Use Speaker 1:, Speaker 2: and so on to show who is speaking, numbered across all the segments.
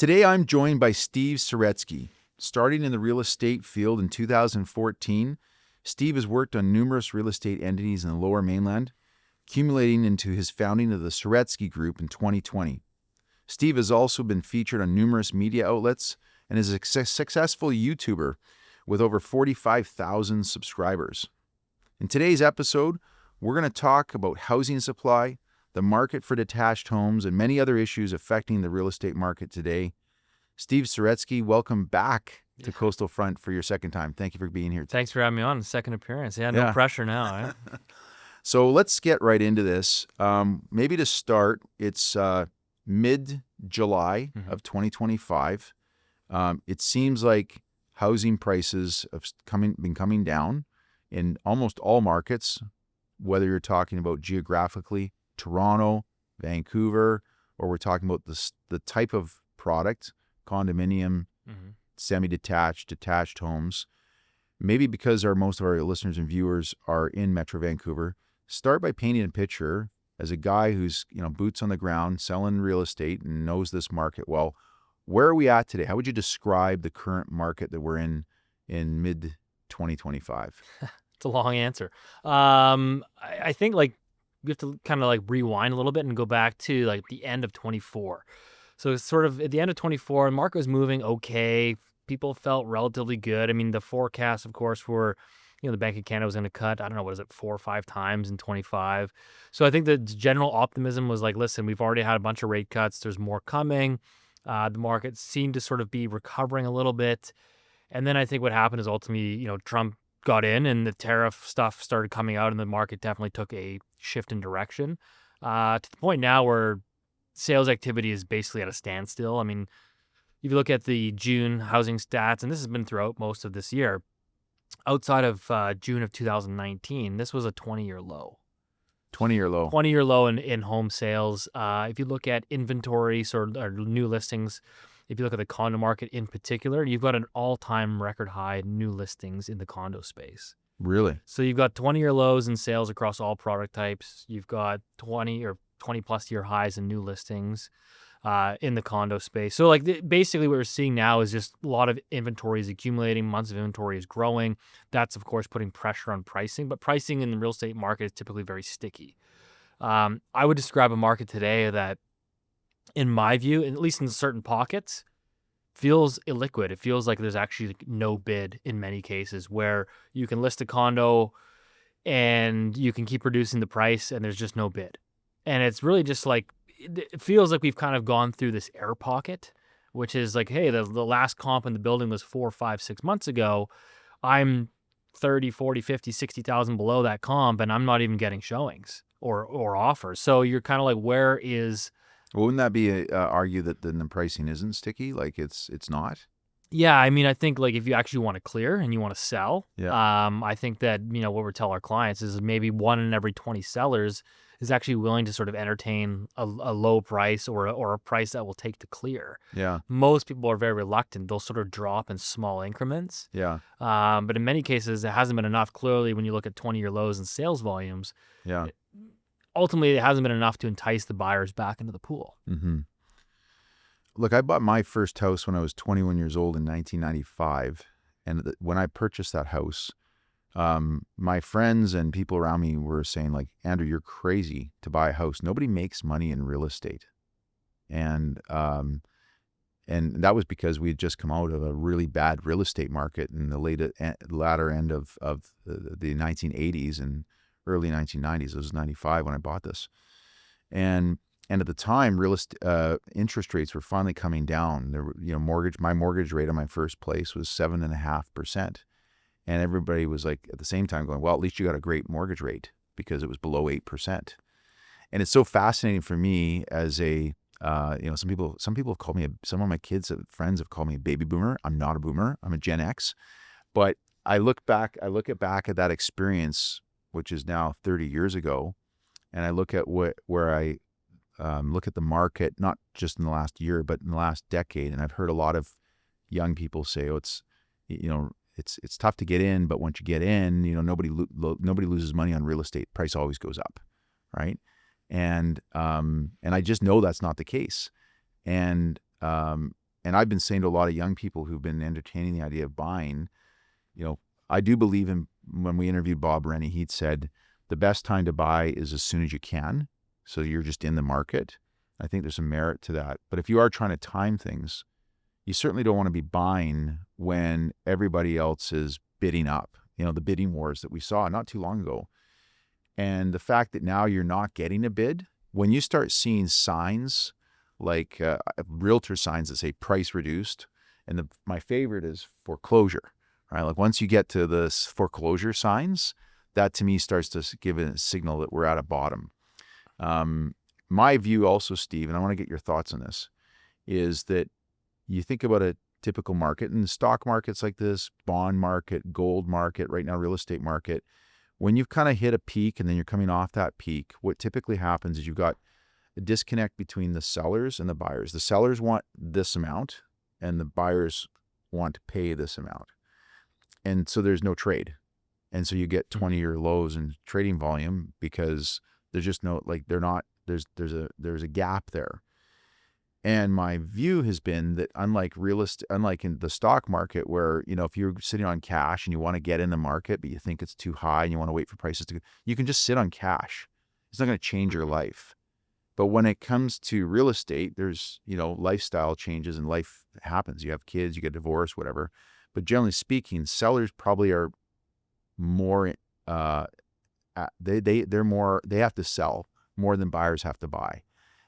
Speaker 1: Today, I'm joined by Steve Saretsky. Starting in the real estate field in 2014, Steve has worked on numerous real estate entities in the Lower Mainland, accumulating into his founding of the Saretsky Group in 2020. Steve has also been featured on numerous media outlets and is a successful YouTuber with over 45,000 subscribers. In today's episode, we're going to talk about housing supply, the market for detached homes, and many other issues affecting the real estate market today. Steve Saretsky, welcome back to Coastal Front for your second time. Thank you for being here.
Speaker 2: Thanks for having me on. Second appearance. No pressure now. Eh?
Speaker 1: So let's get right into this. Maybe to start, it's mid-July of 2025. It seems like housing prices have been coming down in almost all markets, whether you're talking about geographically, Toronto, Vancouver, or we're talking about the type of product, condominium, semi-detached, detached homes. Maybe because most of our listeners and viewers are in Metro Vancouver, start by painting a picture as a guy who's boots on the ground, selling real estate and knows this market well. Where are we at today? How would you describe the current market that we're in mid-2025?
Speaker 2: It's a long answer. I think we have to kind of rewind a little bit and go back to the end of 24. So it's sort of at the end of 24, the market was moving okay. People felt relatively good. I mean, the forecasts, of course, were, the Bank of Canada was going to cut, 4 or 5 times in 25. So I think the general optimism was listen, we've already had a bunch of rate cuts. There's more coming. The market seemed to sort of be recovering a little bit. And then I think what happened is ultimately, Trump got in and the tariff stuff started coming out and the market definitely took a shift in direction to the point now where sales activity is basically at a standstill. I mean, if you look at the June housing stats, and this has been throughout most of this year, outside of June of 2019, this was a 20-year low.
Speaker 1: 20-year low.
Speaker 2: 20-year low in home sales. If you look at inventory or new listings, if you look at the condo market in particular, you've got an all-time record high new listings in the condo space.
Speaker 1: Really?
Speaker 2: So you've got 20-year lows in sales across all product types. You've got 20 plus year highs in new listings in the condo space. So basically what we're seeing now is just a lot of inventory is accumulating, months of inventory is growing. That's of course putting pressure on pricing, but pricing in the real estate market is typically very sticky. I would describe a market today that, in my view, at least in certain pockets, feels illiquid. It feels like there's actually no bid in many cases, where you can list a condo and you can keep reducing the price and there's just no bid. And it's really just it feels like we've kind of gone through this air pocket, which is hey, the last comp in the building was 4, 5, 6 months ago. I'm 30, 40, 50, 60,000 below that comp and I'm not even getting showings or offers. So you're kind of where is...
Speaker 1: Well, wouldn't that be argue that the pricing isn't sticky? It's not?
Speaker 2: Yeah, I mean, I think if you actually want to clear and you want to sell, I think that what we tell our clients is maybe 1 in every 20 sellers is actually willing to sort of entertain a low price or a price that will take to clear.
Speaker 1: Yeah.
Speaker 2: Most people are very reluctant. They'll sort of drop in small increments.
Speaker 1: Yeah.
Speaker 2: But in many cases, it hasn't been enough. Clearly, when you look at 20-year lows in sales volumes, ultimately, it hasn't been enough to entice the buyers back into the pool.
Speaker 1: Mm-hmm. Look, I bought my first house when I was 21 years old in 1995. And when I purchased that house, my friends and people around me were saying Andrew, you're crazy to buy a house. Nobody makes money in real estate. And that was because we had just come out of a really bad real estate market in the latter end of the 1980s and early 1990s. It was 95 when I bought this. And at the time, interest rates were finally coming down. There were, my mortgage rate on my first place was 7.5%. And everybody was at the same time going, well, at least you got a great mortgage rate because it was below 8%. And it's so fascinating for me as some people have called me, some of my friends have called me a baby boomer. I'm not a boomer. I'm a Gen X. But I look back at that experience, which is now 30 years ago, and I look at where I look at the market, not just in the last year, but in the last decade. And I've heard a lot of young people say, oh, it's tough to get in, but once you get in, nobody loses money on real estate. Price always goes up, right? And I just know that's not the case. And and I've been saying to a lot of young people who've been entertaining the idea of buying, you know, I do believe in, when we interviewed Bob Rennie, he'd said the best time to buy is as soon as you can. So you're just in the market. I think there's some merit to that. But if you are trying to time things, you certainly don't want to be buying when everybody else is bidding up, the bidding wars that we saw not too long ago. And the fact that now you're not getting a bid, when you start seeing signs like realtor signs that say price reduced, and my favorite is foreclosure, right? Like once you get to the foreclosure signs, that to me starts to give a signal that we're at a bottom. My view also, Steve, and I want to get your thoughts on this, is that you think about a typical market, and the stock markets like this, bond market, gold market, right now real estate market, when you've kind of hit a peak and then you're coming off that peak, what typically happens is you've got a disconnect between the sellers and the buyers. The sellers want this amount and the buyers want to pay this amount. And so there's no trade. And so you get 20-year lows in trading volume because there's just no, like there's a gap there. And my view has been that unlike in the stock market where, if you're sitting on cash and you want to get in the market, but you think it's too high and you want to wait for prices to go, you can just sit on cash. It's not going to change your life. But when it comes to real estate, there's, lifestyle changes and life happens. You have kids, you get divorced, whatever. But generally speaking, sellers probably are more, they have to sell more than buyers have to buy.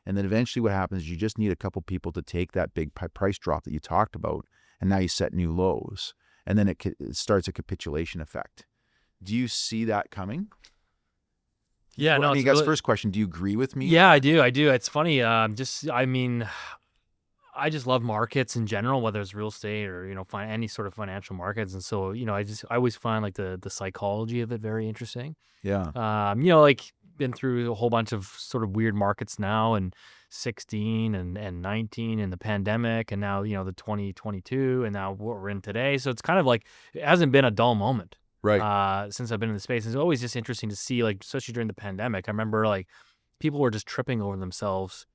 Speaker 1: And then eventually what happens is you just need a couple people to take that big price drop that you talked about, and now you set new lows. And then it starts a capitulation effect. Do you see that coming?
Speaker 2: Yeah, no.
Speaker 1: I mean, I guess first question, do you agree with me?
Speaker 2: Yeah, I do. It's funny. I just love markets in general, whether it's real estate or, any sort of financial markets. And so, I always find like the psychology of it very interesting.
Speaker 1: Yeah.
Speaker 2: Been through a whole bunch of sort of weird markets now, and 16 and 19 and the pandemic, and now, the 2022 and now what we're in today. So it's kind of like, it hasn't been a dull moment.
Speaker 1: Right.
Speaker 2: Since I've been in the space. It's always just interesting to see, like, especially during the pandemic, I remember like people were just tripping over themselves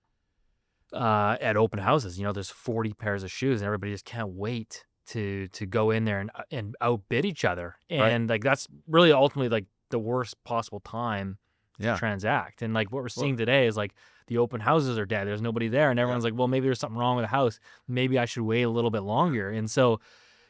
Speaker 2: at open houses. There's 40 pairs of shoes and everybody just can't wait to go in there and outbid each other. And like, that's really ultimately like the worst possible time to transact. And like what we're seeing today is like the open houses are dead. There's nobody there. And everyone's like, well, maybe there's something wrong with the house. Maybe I should wait a little bit longer. And so,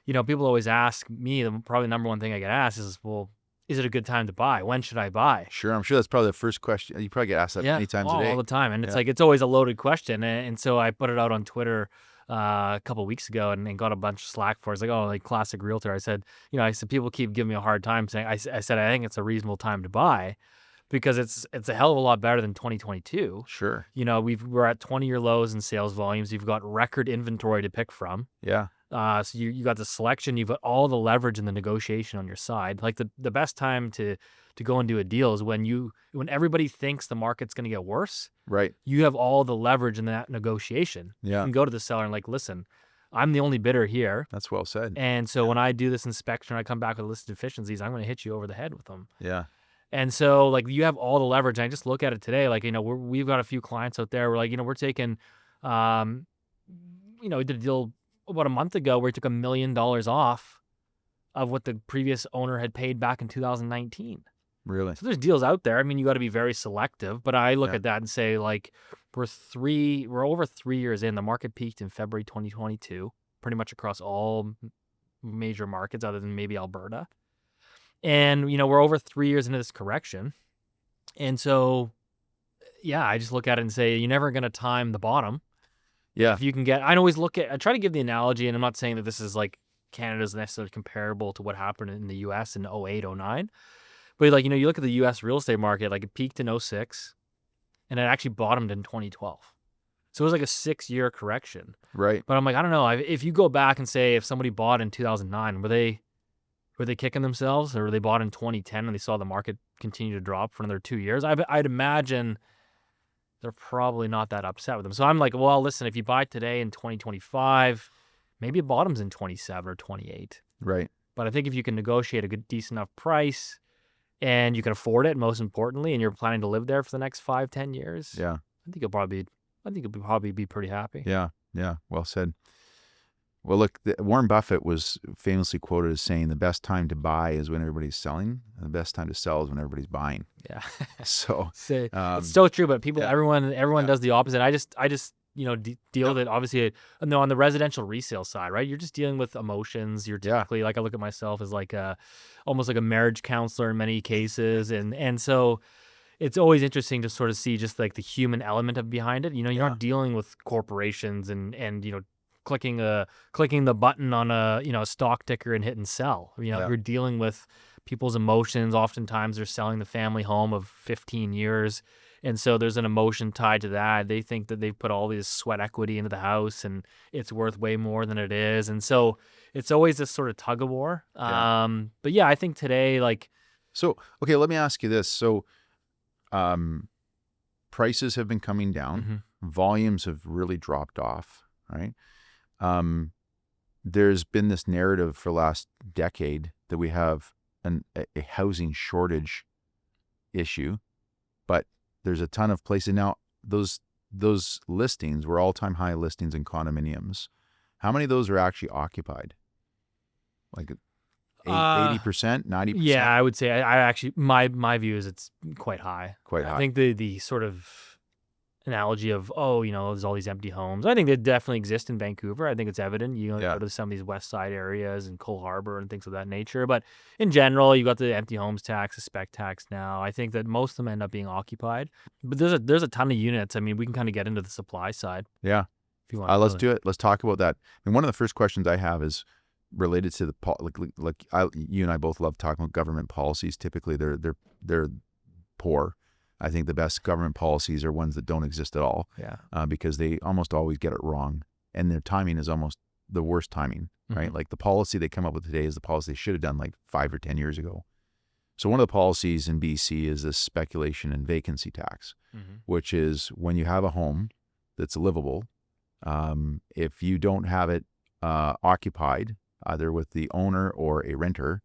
Speaker 2: people always ask me, the probably number one thing I get asked is, well, is it a good time to buy? When should I buy?
Speaker 1: Sure. I'm sure that's probably the first question. You probably get asked that many times a day.
Speaker 2: All the time. And it's like, it's always a loaded question. And so I put it out on Twitter a couple of weeks ago and got a bunch of slack for it. It's like, oh, like classic realtor. I said, people keep giving me a hard time saying, I said, I think it's a reasonable time to buy because it's a hell of a lot better than 2022.
Speaker 1: Sure.
Speaker 2: We're at 20-year lows in sales volumes. You've got record inventory to pick from.
Speaker 1: Yeah.
Speaker 2: So you got the selection, you've got all the leverage in the negotiation on your side. Like the best time to go and do a deal is when everybody thinks the market's going to get worse.
Speaker 1: Right.
Speaker 2: You have all the leverage in that negotiation.
Speaker 1: Yeah.
Speaker 2: You can go to the seller and like, listen, I'm the only bidder here.
Speaker 1: That's well said.
Speaker 2: And so when I do this inspection, I come back with a list of deficiencies, I'm going to hit you over the head with them.
Speaker 1: Yeah.
Speaker 2: And so like you have all the leverage. And I just look at it today, like, we've got a few clients out there. We're like, we're taking, we did a deal about a month ago where he took $1 million off of what the previous owner had paid back in 2019.
Speaker 1: Really?
Speaker 2: So there's deals out there. I mean, you got to be very selective, but I look at that and say, like, we're over 3 years in. The market peaked in February 2022, pretty much across all major markets other than maybe Alberta. And, we're over 3 years into this correction. And so, I just look at it and say, you're never going to time the bottom.
Speaker 1: Yeah.
Speaker 2: If you can I always I try to give the analogy, and I'm not saying that this is like Canada's necessarily comparable to what happened in the US in 08, 09. But like, you look at the US real estate market, like it peaked in 06 and it actually bottomed in 2012. So it was like a 6-year correction.
Speaker 1: Right.
Speaker 2: But I'm like, I don't know. If you go back and say if somebody bought in 2009, were they kicking themselves, or they bought in 2010 and they saw the market continue to drop for another 2 years? I'd imagine they're probably not that upset with them. So I'm like, well, listen, if you buy today in 2025, maybe it bottoms in 27 or 28.
Speaker 1: Right.
Speaker 2: But I think if you can negotiate a good, decent enough price and you can afford it, most importantly, and you're planning to live there for the next 5-10 years,
Speaker 1: Yeah.
Speaker 2: I think you'll probably be pretty happy.
Speaker 1: Yeah. Yeah. Well said. Well, look, Warren Buffett was famously quoted as saying the best time to buy is when everybody's selling, and the best time to sell is when everybody's buying.
Speaker 2: Yeah.
Speaker 1: So,
Speaker 2: So it's
Speaker 1: um,
Speaker 2: so true, but people,
Speaker 1: yeah,
Speaker 2: everyone
Speaker 1: yeah,
Speaker 2: does the opposite. I just deal
Speaker 1: yep,
Speaker 2: with it. Obviously, no, on the residential resale side, right? You're just dealing with emotions. You're
Speaker 1: yeah,
Speaker 2: typically like I look at myself as like almost like a marriage counselor in many cases, and so it's always interesting to sort of see just like the human element of behind it. You're
Speaker 1: yeah,
Speaker 2: not dealing with corporations and clicking the button on a stock ticker and hitting sell.
Speaker 1: yeah,
Speaker 2: You're dealing with people's emotions. Oftentimes they're selling the family home of 15 years. And so there's an emotion tied to that. They think that they've put all this sweat equity into the house and it's worth way more than it is. And so it's always this sort of tug of war.
Speaker 1: yeah.
Speaker 2: But yeah, I think today, like,
Speaker 1: So, okay, let me ask you this. So, um, prices have been coming down,
Speaker 2: mhm.
Speaker 1: volumes have really dropped off, right? Um, there's been this narrative for the last decade that we have a housing shortage issue, but there's a ton of places now. Those listings were all-time high listings in condominiums. How many of those are actually occupied? Like
Speaker 2: Uh,
Speaker 1: 80%,
Speaker 2: Yeah,
Speaker 1: 90%?
Speaker 2: I would say I actually my view is it's quite high.
Speaker 1: Quite
Speaker 2: I
Speaker 1: high.
Speaker 2: think the sort of analogy of there's all these empty homes. I think they definitely exist in Vancouver. I think it's evident.
Speaker 1: Yeah,
Speaker 2: Go to some of these West Side areas and Cole Harbor and things of that nature. But in general, you got the empty homes tax, the spec tax now. I think that most of them end up being occupied. But there's a ton of units. I mean, we can kind of get into the supply side
Speaker 1: yeah.
Speaker 2: if you want to
Speaker 1: Let's
Speaker 2: really.
Speaker 1: do it. Let's talk about that. And one of the first questions I have is related to the you and I both love talking about government policies. Typically, they're poor. I think the best government policies are ones that don't exist at all,
Speaker 2: Yeah.
Speaker 1: because they almost always get it wrong, and their timing is almost the worst timing. Right,
Speaker 2: Hmm.
Speaker 1: like the policy they come up with today is the policy they should have done like 5 or 10 years ago. So one of the policies in BC is this speculation and vacancy tax,
Speaker 2: Hmm.
Speaker 1: which is when you have a home that's livable, if you don't have it occupied, either with the owner or a renter,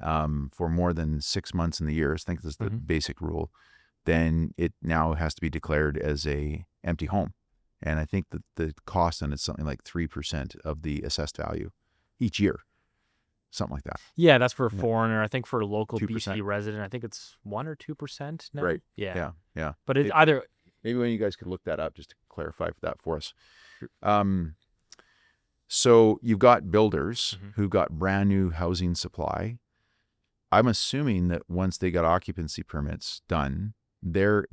Speaker 1: for more than 6 months in the year, I think that's the
Speaker 2: Hmm.
Speaker 1: basic rule, then it now has to be declared as a empty home. And I think that the cost on it's something like 3% of the assessed value each year, something like that.
Speaker 2: Yeah, that's for a
Speaker 1: Yeah,
Speaker 2: foreigner. I think for a local
Speaker 1: 2%.
Speaker 2: BC resident, I think it's 1 or 2% now.
Speaker 1: Right.
Speaker 2: Yeah.
Speaker 1: Yeah. Yeah.
Speaker 2: But it's
Speaker 1: It,
Speaker 2: either
Speaker 1: maybe when you guys could look that up just to clarify that for us.
Speaker 2: Sure.
Speaker 1: Um, so you've got builders
Speaker 2: Mhm.
Speaker 1: who got brand new housing supply. I'm assuming that once they got occupancy permits done, they're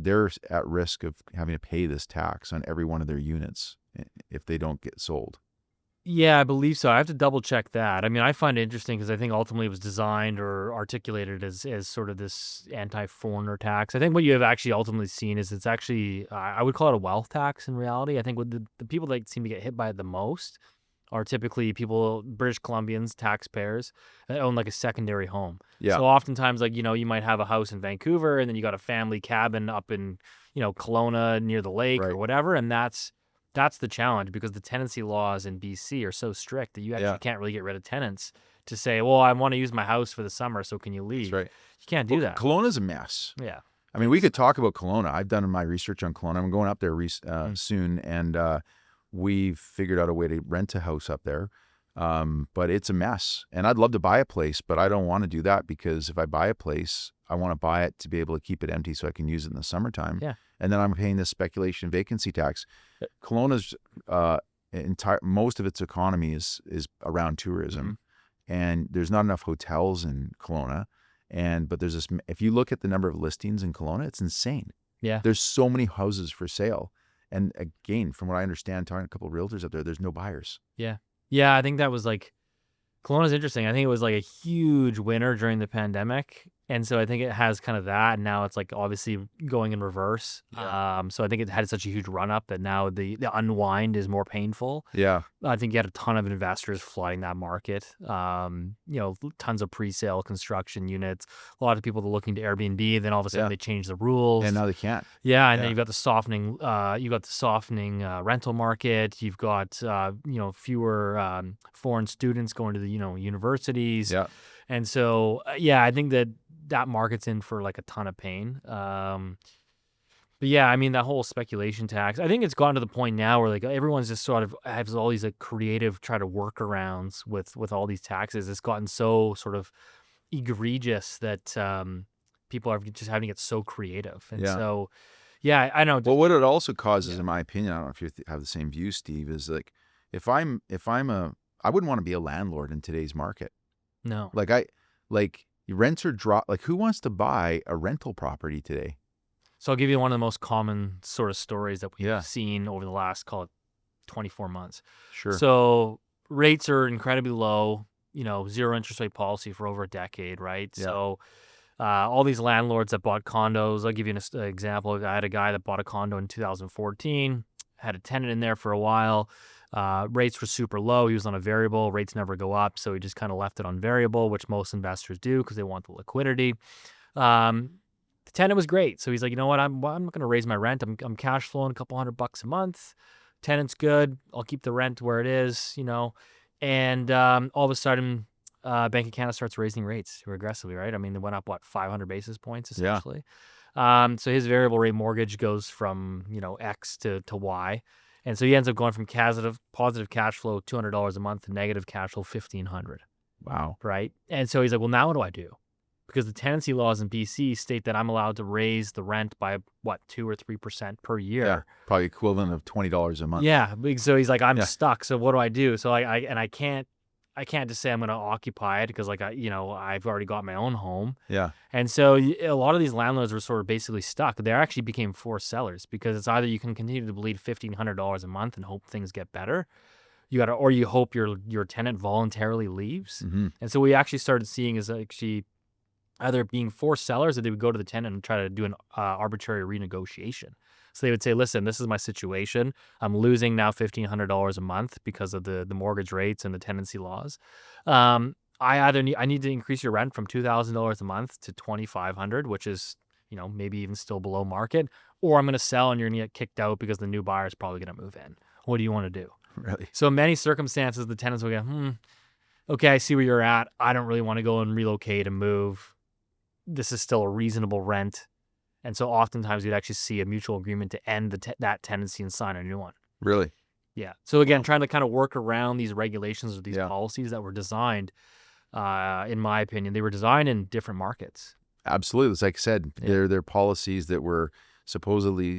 Speaker 1: at risk of having to pay this tax on every one of their units if they don't get sold.
Speaker 2: Yeah, I believe so. I have to double check that. I mean, I find it interesting because I think ultimately it was designed or articulated as sort of this anti-foreigner tax. I think what you have actually ultimately seen is it's actually I would call it a wealth tax in reality. I think what the people that seem to get hit by it the most are typically people, British Columbians, taxpayers that own like a secondary home.
Speaker 1: Yeah.
Speaker 2: So oftentimes, like, you might have a house in Vancouver and then you got a family cabin up in, Kelowna near the lake or
Speaker 1: Right.
Speaker 2: whatever. And that's the challenge because the tenancy laws in BC are so strict that you
Speaker 1: Yeah.
Speaker 2: actually can't really get rid of tenants to say, well, I want to use my house for the summer, so can you
Speaker 1: That's
Speaker 2: leave?
Speaker 1: right.
Speaker 2: You can't do
Speaker 1: Well,
Speaker 2: that.
Speaker 1: Kelowna's a mess.
Speaker 2: Yeah.
Speaker 1: I mean, we could talk about Kelowna. I've done my research on Kelowna. I'm going up there
Speaker 2: Mm.
Speaker 1: soon, and we've figured out a way to rent a house up there. But it's a mess, and I'd love to buy a place, but I don't want to do that because if I buy a place, I want to buy it to be able to keep it empty so I can use it in the summertime.
Speaker 2: Yeah.
Speaker 1: And then I'm paying this speculation vacancy tax. Kelowna's most of its economy is around tourism, and there's not enough hotels in Kelowna. But there's this. If you look at the number of listings in Kelowna, it's insane.
Speaker 2: Yeah.
Speaker 1: There's so many houses for sale, and again, from what I understand, talking to a couple of realtors up there, there's no buyers.
Speaker 2: Yeah. Yeah. I think that was like Kelowna's interesting. I think it was like a huge winner during the pandemic. And so I think it has kind of that. And now it's like obviously going in reverse.
Speaker 1: Yeah.
Speaker 2: So I think it had such a huge run up that now the unwind is more painful.
Speaker 1: Yeah.
Speaker 2: I think you had a ton of investors flooding that market. Tons of pre-sale construction units. A lot of people that are looking to Airbnb. Then all of a sudden
Speaker 1: Yeah.
Speaker 2: they change the rules.
Speaker 1: And now they can't.
Speaker 2: Yeah, and then
Speaker 1: Yeah.
Speaker 2: you've got the softening. Rental market. You've got fewer foreign students going to the universities.
Speaker 1: Yeah.
Speaker 2: And so I think that market's in for like a ton of pain. But But yeah, I mean, that whole speculation tax, I think it's gotten to the point now where like everyone's just sort of has all these like creative try to workarounds with all these taxes. It's gotten so sort of egregious that people are just having to get so creative. And
Speaker 1: Yeah.
Speaker 2: so, yeah, I know.
Speaker 1: Well, what it also causes,
Speaker 2: Yeah.
Speaker 1: in my opinion, I don't know if you have the same view, Steve, is like I wouldn't want to be a landlord in today's market.
Speaker 2: No.
Speaker 1: Like rents are drop. Like who wants to buy a rental property today?
Speaker 2: So I'll give you one of the most common sort of stories that we've
Speaker 1: Yeah,
Speaker 2: seen over the last, call it 24 months.
Speaker 1: sure.
Speaker 2: So rates are incredibly low, zero interest rate policy for over a decade, right?
Speaker 1: Yeah,
Speaker 2: So all these landlords that bought condos, I'll give you an example. I had a guy that bought a condo in 2014, had a tenant in there for a while. Rates were super low. He was on a variable. Rates never go up. So he just kind of left it on variable, which most investors do because they want the liquidity. Um, the tenant was great. So he's like, you know what? I'm not going to raise my rent. I'm cash flowing a couple $100 a month. Tenant's good. I'll keep the rent where it is, And all of a sudden, Bank of Canada starts raising rates aggressively, right? I mean, they went up, 500 basis points
Speaker 1: yeah.
Speaker 2: essentially. So his variable rate mortgage goes from, X to Y. And so he ends up going from positive cash flow, $200 a month, to negative cash flow, $1,500,
Speaker 1: Wow.
Speaker 2: right? And so he's like, well, now what do I do? Because the tenancy laws in BC state that I'm allowed to raise the rent by 2 or 3% per year.
Speaker 1: Yeah, probably equivalent of $20 a month.
Speaker 2: Yeah. So he's like, I'm
Speaker 1: Yeah,
Speaker 2: stuck. So what do I do? So I can't just say I'm going to occupy it because I've already got my own home.
Speaker 1: yeah,
Speaker 2: And so a lot of these landlords were sort of basically stuck. They actually became forced sellers because it's either you can continue to bleed $1,500 a month and hope things get better. Or you hope your tenant voluntarily leaves.
Speaker 1: hmm
Speaker 2: And so we actually started seeing is actually either being forced sellers or they would go to the tenant and try to do an arbitrary renegotiation. So they would say, listen, this is my situation. I'm losing now $1,500 a month because of the mortgage rates and the tenancy laws. I need to increase your rent from $2,000 a month to $2,500, which is, maybe even still below market, or I'm going to sell and you're going to get kicked out because the new buyer is probably going to move in. What do you want to do?
Speaker 1: really.
Speaker 2: So in many circumstances, the tenants will go, okay, I see where you're at. I don't really want to go and relocate and move. This is still a reasonable rent. And so oftentimes you'd actually see a mutual agreement to end that tenancy and sign a new one.
Speaker 1: Really?
Speaker 2: Yeah. So again, trying to kind of work around these regulations or these
Speaker 1: Yeah,
Speaker 2: policies that were designed, in my opinion, they were designed in different markets.
Speaker 1: absolutely. It's like I said,
Speaker 2: Yeah.
Speaker 1: they're policies that were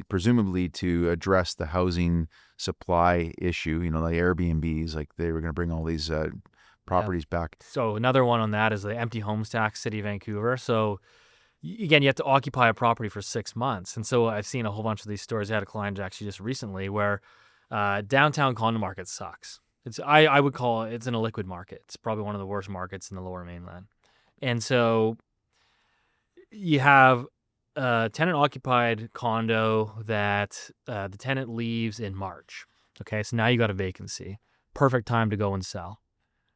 Speaker 1: presumably to address the housing supply issue, like Airbnbs, like they were going to bring all these properties back.
Speaker 2: So another one on that is the empty homes tax, City of Vancouver. So again, you have to occupy a property for 6 months. And so I've seen a whole bunch of these stories. I had a client actually just recently where downtown condo market sucks. I would call it's an illiquid market. It's probably one of the worst markets in the Lower Mainland. And so you have a tenant occupied condo that the tenant leaves in March. Okay, so now you got a vacancy. Perfect time to go and sell.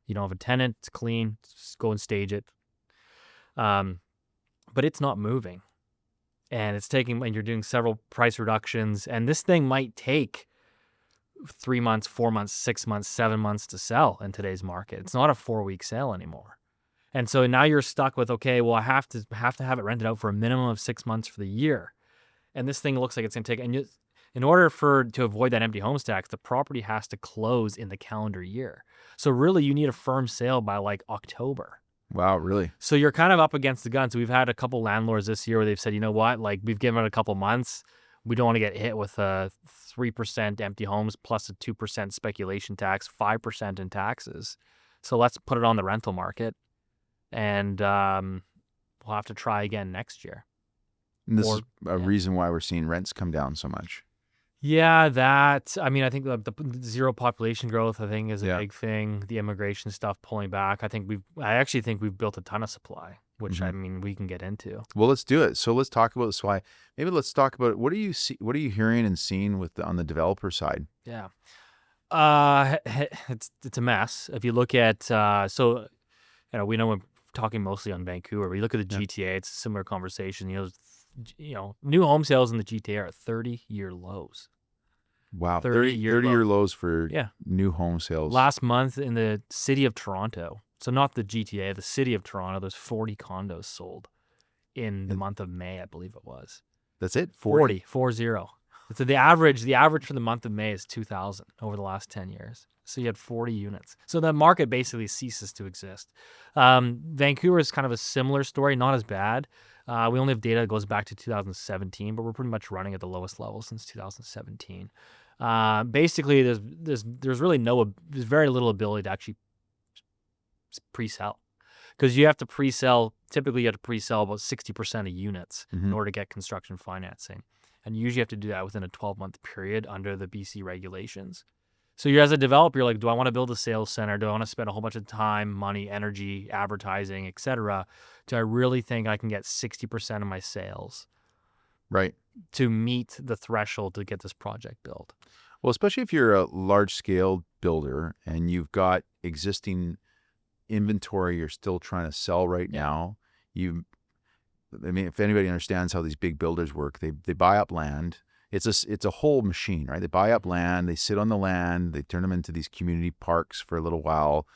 Speaker 2: You don't have a tenant, it's clean, just go and stage it. But it's not moving. And you're doing several price reductions. And this thing might take 3 months, 4 months, 6 months, 7 months to sell in today's market. It's not a 4-week sale anymore. And so now you're stuck with, okay, well, I have to have it rented out for a minimum of 6 months for the year. And this thing looks like it's going to take, in order to avoid that empty homes tax, the property has to close in the calendar year. So really you need a firm sale by October.
Speaker 1: Wow, really?
Speaker 2: So you're kind of up against the gun. So we've had a couple landlords this year where they've said, you know what, we've given it a couple months. We don't want to get hit with a 3% empty homes plus a 2% speculation tax, 5% in taxes. So let's put it on the rental market, and we'll have to try again next year.
Speaker 1: And this is a reason why we're seeing rents come down so much.
Speaker 2: Yeah, I think the zero population growth, I think, is a big thing. The immigration stuff pulling back. I actually think we've built a ton of supply, which I mean we can get into.
Speaker 1: Well, let's do it. So let's talk about this. Why? Maybe let's talk about what do you see? What are you hearing and seeing on the developer side?
Speaker 2: Yeah, it's a mess. If you look at we know we're talking mostly on Vancouver. But you look at the GTA, it's a similar conversation. New home sales in the GTA are at 30-year lows.
Speaker 1: Wow, 30-year lows for new home sales.
Speaker 2: Last month in the city of Toronto, so not the GTA, the city of Toronto, there's 40 condos sold in the month of May, I believe it was.
Speaker 1: That's it?
Speaker 2: 40, 40. So the average for the month of May is 2,000 over the last 10 years. So you had 40 units. So the market basically ceases to exist. Vancouver is kind of a similar story, not as bad. We only have data that goes back to 2017, but we're pretty much running at the lowest level since 2017. Basically, there's very little ability to actually pre-sell, because you have to pre-sell. Typically, you have to pre-sell about 60% of units in order to get construction financing, and you usually have to do that within a 12-month period under the BC regulations. So you're, as a developer, you're like, do I want to build a sales center? Do I want to spend a whole bunch of time, money, energy, advertising, etc.? Do I really think I can get 60% of my sales
Speaker 1: Right.
Speaker 2: to meet the threshold to get this project built?
Speaker 1: Well, especially if you're a large-scale builder and you've got existing inventory you're still trying to sell right now. I mean, if anybody understands how these big builders work, they buy up land. It's a whole machine, right? They buy up land, they sit on the land, they turn them into these community parks for a little while,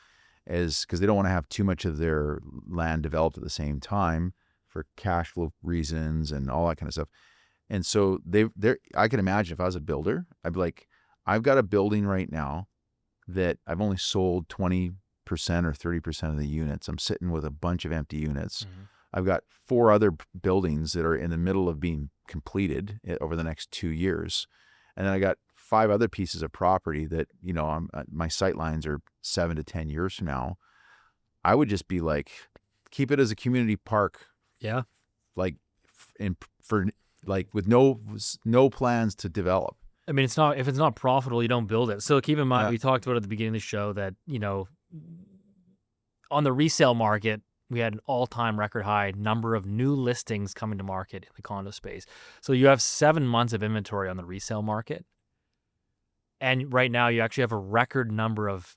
Speaker 1: because they don't want to have too much of their land developed at the same time for cash flow reasons and all that kind of stuff. And so I can imagine if I was a builder, I'd be like, I've got a building right now that I've only sold 20% or 30% of the units. I'm sitting with a bunch of empty units. I've got 4 other buildings that are in the middle of being completed over the next 2 years. And then I got 5 other pieces of property that, my sight lines are 7 to 10 years from now. I would just be like, keep it as a community park.
Speaker 2: Yeah.
Speaker 1: Like with no plans to develop.
Speaker 2: I mean, if it's not profitable, you don't build it. So keep in mind, we talked about at the beginning of the show that, on the resale market, we had an all-time record high number of new listings coming to market in the condo space. So you have 7 months of inventory on the resale market. And right now you actually have a record number of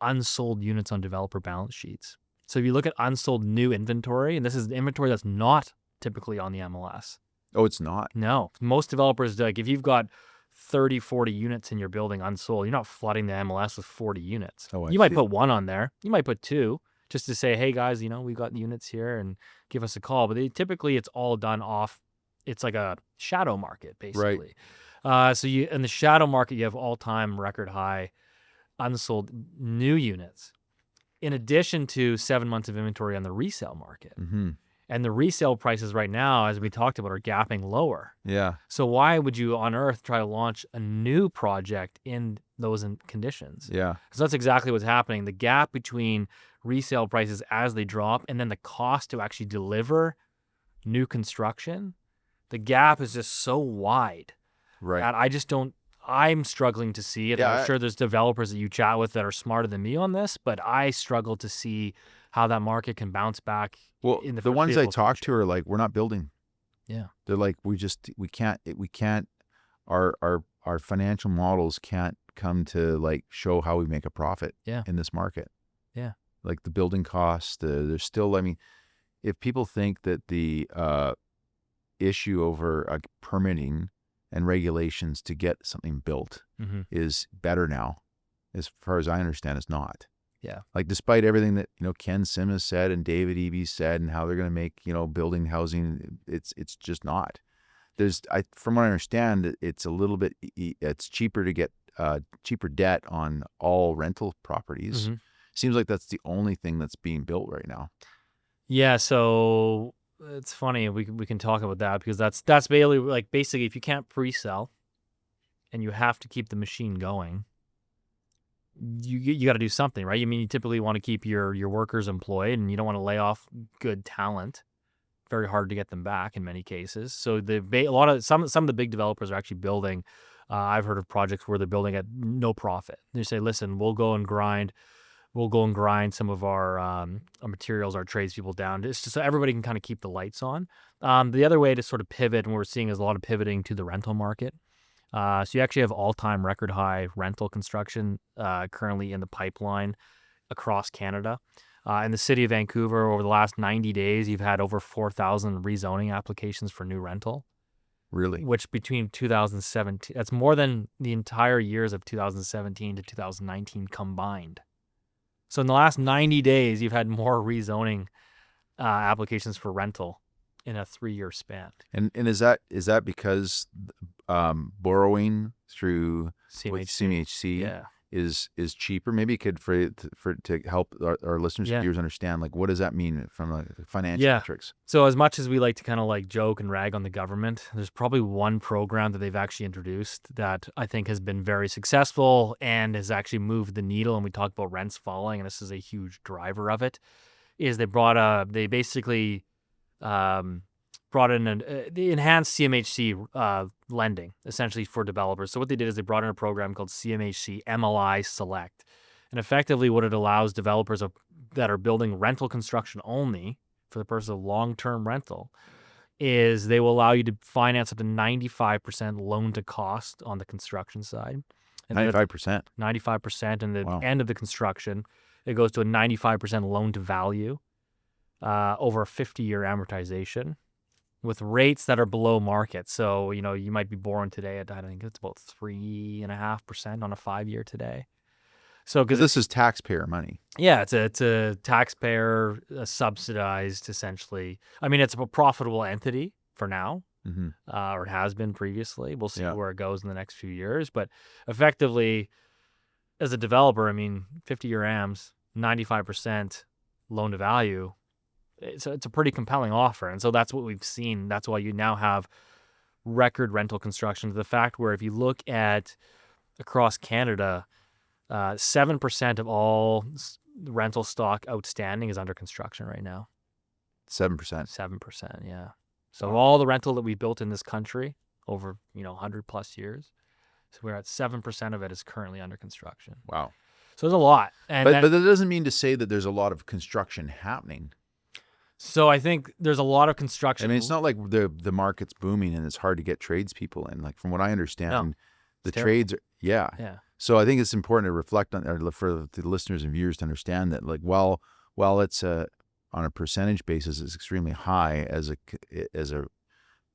Speaker 2: unsold units on developer balance sheets. So if you look at unsold new inventory, and this is inventory that's not typically on the MLS.
Speaker 1: Oh, it's not?
Speaker 2: No. Most developers, like, if you've got 30, 40 units in your building unsold, you're not flooding the MLS with 40 units.
Speaker 1: Oh,
Speaker 2: you might put 1 on there. You might put 2 just to say, hey, guys, we've got units here and give us a call. But typically it's all done off. It's like a shadow market, basically. Right. So in the shadow market, you have all-time record high unsold new units, in addition to 7 months of inventory on the resale market. And the resale prices right now, as we talked about, are gapping lower.
Speaker 1: Yeah.
Speaker 2: So why would you on earth try to launch a new project in those conditions?
Speaker 1: Yeah.
Speaker 2: Because that's exactly what's happening. The gap between resale prices as they drop and then the cost to actually deliver new construction, the gap is just so wide.
Speaker 1: Right.
Speaker 2: That I'm struggling to see it. Yeah, I'm sure there's developers that you chat with that are smarter than me on this, but I struggle to see how that market can bounce back.
Speaker 1: Well, the ones I talk to are like, we're not building.
Speaker 2: Yeah.
Speaker 1: They're like, we can't, our financial models can't come to like show how we make a profit in this market.
Speaker 2: Yeah.
Speaker 1: Like the building costs, there's still, I mean, if people think that the issue over permitting and regulations to get something built is better now, as far as I understand, it's not.
Speaker 2: Yeah. Like,
Speaker 1: despite everything that, Ken Simmons said and David Eby said and how they're going to make, building housing, it's just not. From what I understand, it's a little bit, it's cheaper to get cheaper debt on all rental properties. Seems like that's the only thing that's being built right now.
Speaker 2: Yeah. So it's funny. We can talk about that, because that's basically if you can't pre-sell and you have to keep the machine going, you got to do something, right? I mean, you typically want to keep your workers employed, and you don't want to lay off good talent. Very hard to get them back in many cases. So some of the big developers are actually building. I've heard of projects where they're building at no profit. They say, listen, we'll go and grind some of our materials, our tradespeople down, just so everybody can kind of keep the lights on. The other way to sort of pivot, and we're seeing, is a lot of pivoting to the rental market. So you actually have all-time record high rental construction currently in the pipeline across Canada. In the city of Vancouver, over the last 90 days, you've had over 4,000 rezoning applications for new rental.
Speaker 1: Really?
Speaker 2: Which between 2017, that's more than the entire years of 2017 to 2019 combined. So in the last 90 days, you've had more rezoning applications for rental in a 3-year span.
Speaker 1: And is that because borrowing through with
Speaker 2: CMHC.
Speaker 1: CMHC
Speaker 2: Yeah.
Speaker 1: is cheaper? Maybe it could to help our listeners and
Speaker 2: Yeah.
Speaker 1: viewers understand, like, what does that mean from like financial
Speaker 2: Yeah.
Speaker 1: metrics?
Speaker 2: So as much as we like to kind of like joke and rag on the government, there's probably one program that they've actually introduced that I think has been very successful and has actually moved the needle. And we talk about rents falling, and this is a huge driver of it. Is they basically brought in the enhanced CMHC lending, essentially for developers. So what they did is they brought in a program called CMHC MLI Select. And effectively what it allows developers that are building rental construction only for the purpose of long-term rental is they will allow you to finance up to 95% loan to cost on the construction side. And
Speaker 1: 95%.
Speaker 2: 95%. And the
Speaker 1: Wow.
Speaker 2: end of the construction, it goes to a 95% loan to value over a 50-year amortization, with rates that are below market. So, you might be borrowing today at, I think it's about 3.5% on a 5-year today. So, because
Speaker 1: this is taxpayer money.
Speaker 2: Yeah, it's a taxpayer subsidized, essentially. I mean, it's a profitable entity for now, or it has been previously. We'll see where it goes in the next few years. But effectively, as a developer, I mean, 50-year AMs, 95% loan to value. It's a pretty compelling offer. And so that's what we've seen. That's why you now have record rental construction, to the fact where if you look at across Canada, 7% of all rental stock outstanding is under construction right now.
Speaker 1: 7%.
Speaker 2: 7%, yeah. So all the rental that we built in this country over 100 plus years, so we're at 7% of it is currently under construction.
Speaker 1: Wow.
Speaker 2: So there's a lot.
Speaker 1: But that doesn't mean to say that there's a lot of construction happening.
Speaker 2: So I think there's a lot of construction.
Speaker 1: I mean, it's not like the market's booming and it's hard to get tradespeople in. Like, from what I understand, the trades are,
Speaker 2: Yeah.
Speaker 1: So I think it's important to reflect on, or for the listeners and viewers to understand that, like, while it's on a percentage basis, it's extremely high as a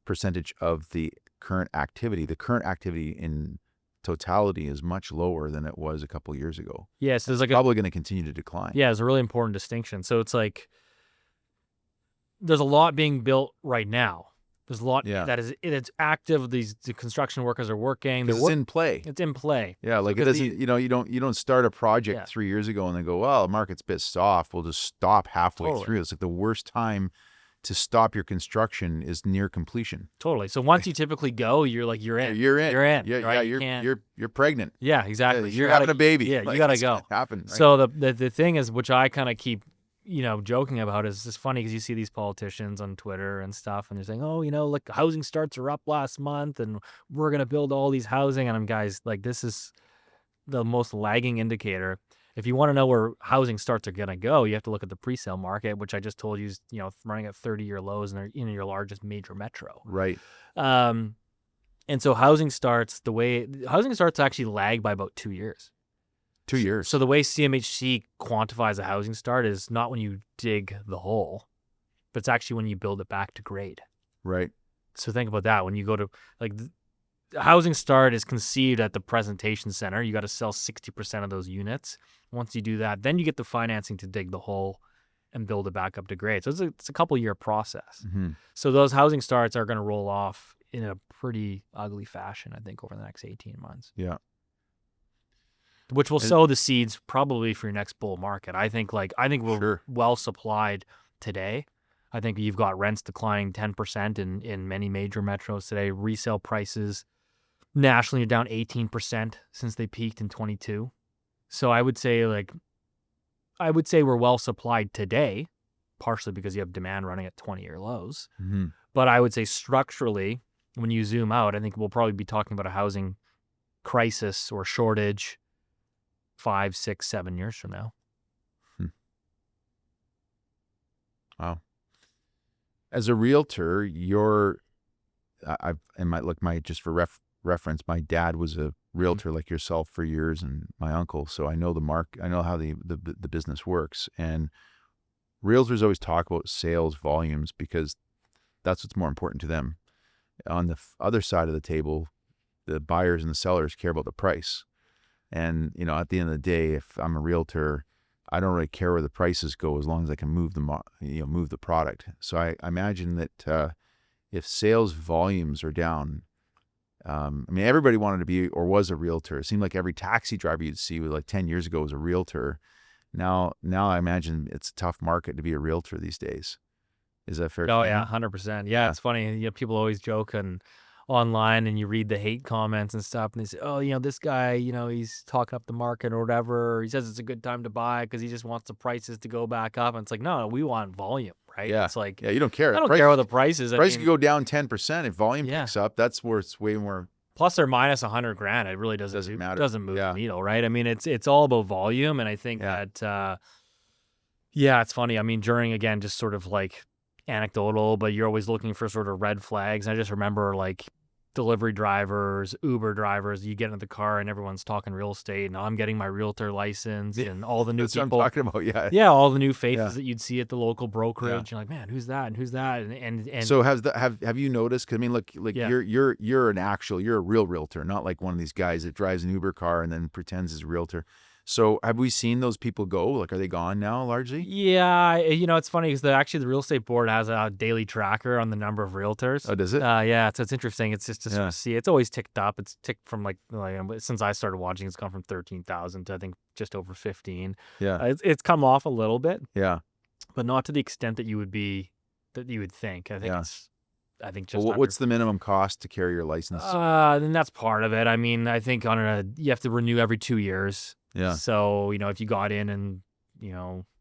Speaker 1: percentage of the current activity. The current activity in totality is much lower than it was a couple of years ago.
Speaker 2: Yeah, so there's
Speaker 1: probably going to continue to decline.
Speaker 2: Yeah, it's a really important distinction. So it's like there's a lot being built right now. There's a lot that it's active. The construction workers are working.
Speaker 1: It's in play.
Speaker 2: It's in play.
Speaker 1: Yeah, like, it doesn't. You don't start a project 3 years ago and then go, well, the market's a bit soft, we'll just stop halfway through. It's like the worst time to stop your construction is near completion.
Speaker 2: Totally. So once you typically go, you're in.
Speaker 1: You're in.
Speaker 2: Yeah,
Speaker 1: right? You're pregnant.
Speaker 2: Yeah, exactly.
Speaker 1: You're having a baby.
Speaker 2: Yeah,
Speaker 1: like,
Speaker 2: you gotta go.
Speaker 1: Happen. Right?
Speaker 2: So the thing is, which I kind of keep joking about, is it's funny because you see these politicians on Twitter and stuff, and they're saying, oh, look, housing starts are up last month, and we're gonna build all these housing. And I'm, guys, like, this is the most lagging indicator. If you want to know where housing starts are gonna go, you have to look at the pre-sale market, which I just told you is running at 30-year lows in your largest major metro.
Speaker 1: Right.
Speaker 2: And so housing starts actually lag by about 2 years.
Speaker 1: 2 years.
Speaker 2: So the way CMHC quantifies a housing start is not when you dig the hole, but it's actually when you build it back to grade.
Speaker 1: Right.
Speaker 2: So think about that. When you go to, like, the housing start is conceived at the presentation center. You got to sell 60% of those units. Once you do that, then you get the financing to dig the hole and build it back up to grade. So it's a couple-year process.
Speaker 1: Mm-hmm.
Speaker 2: So those housing starts are going to roll off in a pretty ugly fashion, I think, over the next 18 months.
Speaker 1: Yeah.
Speaker 2: Which will sow the seeds probably for your next bull market. I think we're well supplied today. I think you've got rents declining 10% in many major metros today. Resale prices nationally are down 18% since they peaked in 22. So I would say we're well supplied today, partially because you have demand running at 20-year lows.
Speaker 1: Mm-hmm.
Speaker 2: But I would say structurally, when you zoom out, I think we'll probably be talking about a housing crisis or shortage 5, 6, 7 years from now.
Speaker 1: Wow. As a realtor, just for reference, my dad was a realtor like yourself for years, and my uncle. So I know I know how the business works. And realtors always talk about sales volumes because that's what's more important to them. On the other side of the table, the buyers and the sellers care about the price. And, at the end of the day, if I'm a realtor, I don't really care where the prices go as long as I can move move the product. So I imagine that if sales volumes are down, I mean, everybody wanted to be or was a realtor. It seemed like every taxi driver you'd see like 10 years ago was a realtor. Now I imagine it's a tough market to be a realtor these days. Is that a fair
Speaker 2: Oh yeah,
Speaker 1: statement?
Speaker 2: 100%. Yeah,
Speaker 1: Yeah.
Speaker 2: it's funny. People always joke and online, and you read the hate comments and stuff, and they say, "Oh, this guy, he's talking up the market or whatever. He says it's a good time to buy because he just wants the prices to go back up." And it's like, no, we want volume, right?
Speaker 1: Yeah.
Speaker 2: It's like
Speaker 1: Yeah. You don't care.
Speaker 2: I don't care what the price is. I
Speaker 1: Price could
Speaker 2: mean,
Speaker 1: go down 10%. If volume
Speaker 2: yeah,
Speaker 1: picks up, that's where it's way more,
Speaker 2: plus or minus 100 grand, it really doesn't
Speaker 1: doesn't matter.
Speaker 2: doesn't move the
Speaker 1: Yeah.
Speaker 2: needle, right? I mean, it's all about volume, and I think
Speaker 1: Yeah.
Speaker 2: that yeah, it's funny. I mean, during again, just sort of like anecdotal, but you're always looking for sort of red flags. I just remember like delivery drivers, Uber drivers, you get in the car and everyone's talking real estate, and I'm getting my realtor license,
Speaker 1: Yeah.
Speaker 2: and all the new
Speaker 1: That's what I'm
Speaker 2: people.
Speaker 1: talking about. Yeah.
Speaker 2: Yeah, all the new faces
Speaker 1: Yeah.
Speaker 2: that you'd see at the local
Speaker 1: Yeah.
Speaker 2: brokerage. You're like, man, who's that? And who's that? And
Speaker 1: So have you noticed? 'Cause I mean, look, like
Speaker 2: yeah.
Speaker 1: you're a real realtor, not like one of these guys that drives an Uber car and then pretends he's a realtor. So have we seen those people go? Like, are they gone now largely?
Speaker 2: Yeah, it's funny because actually the real estate board has a daily tracker on the number of realtors.
Speaker 1: Oh, does it?
Speaker 2: Yeah, so it's interesting. It's just to sort
Speaker 1: Yeah.
Speaker 2: of see. It's always ticked up. It's ticked from since I started watching, it's gone from 13,000 to I think just over 15.
Speaker 1: Yeah.
Speaker 2: It's come off a little bit,
Speaker 1: Yeah.
Speaker 2: but not to the extent that you would think. I think
Speaker 1: Yeah.
Speaker 2: I think
Speaker 1: Well,
Speaker 2: just under.
Speaker 1: what's the minimum cost to carry your license?
Speaker 2: Then that's part of it. I mean, I think you have to renew every 2 years.
Speaker 1: Yeah.
Speaker 2: So, if you got in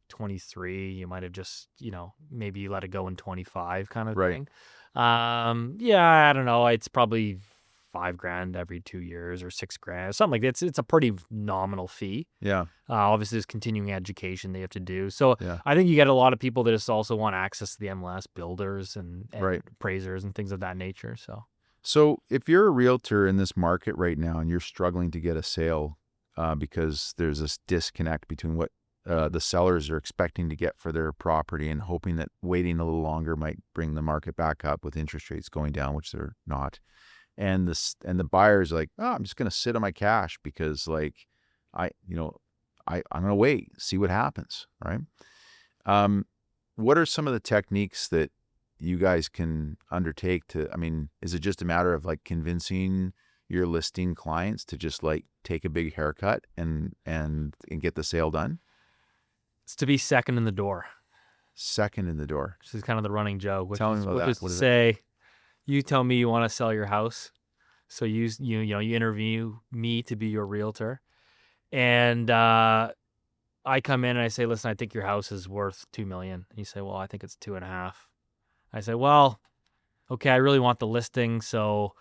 Speaker 2: 23, you might have just, maybe let it go in 25 kind of
Speaker 1: Right.
Speaker 2: thing. Yeah, I don't know. It's probably $5,000 every 2 years or $6,000, something like that. It's a pretty nominal fee.
Speaker 1: Yeah.
Speaker 2: Obviously, there's continuing education they have to do. So
Speaker 1: Yeah.
Speaker 2: I think you get a lot of people that just also want access to the MLS, builders and
Speaker 1: Right.
Speaker 2: appraisers and things of that nature.
Speaker 1: So if you're a realtor in this market right now and you're struggling to get a sale because there's this disconnect between what the sellers are expecting to get for their property and hoping that waiting a little longer might bring the market back up with interest rates going down, which they're not. And the buyer's like, oh, I'm just going to sit on my cash because like I'm going to wait, see what happens. Right. What are some of the techniques that you guys can undertake I mean, is it just a matter of like convincing your listing clients to just like take a big haircut and get the sale done?
Speaker 2: It's to be second in the door.
Speaker 1: Second in the door.
Speaker 2: This is kind of the running joke.
Speaker 1: Tell me about that.
Speaker 2: Which is
Speaker 1: What
Speaker 2: to
Speaker 1: is it?
Speaker 2: say, you tell me you want to sell your house, so you interview me to be your realtor, and I come in and I say, listen, I think your house is worth $2 million. And you say, well, I think it's 2.5. I say, well, okay, I really want the listing, so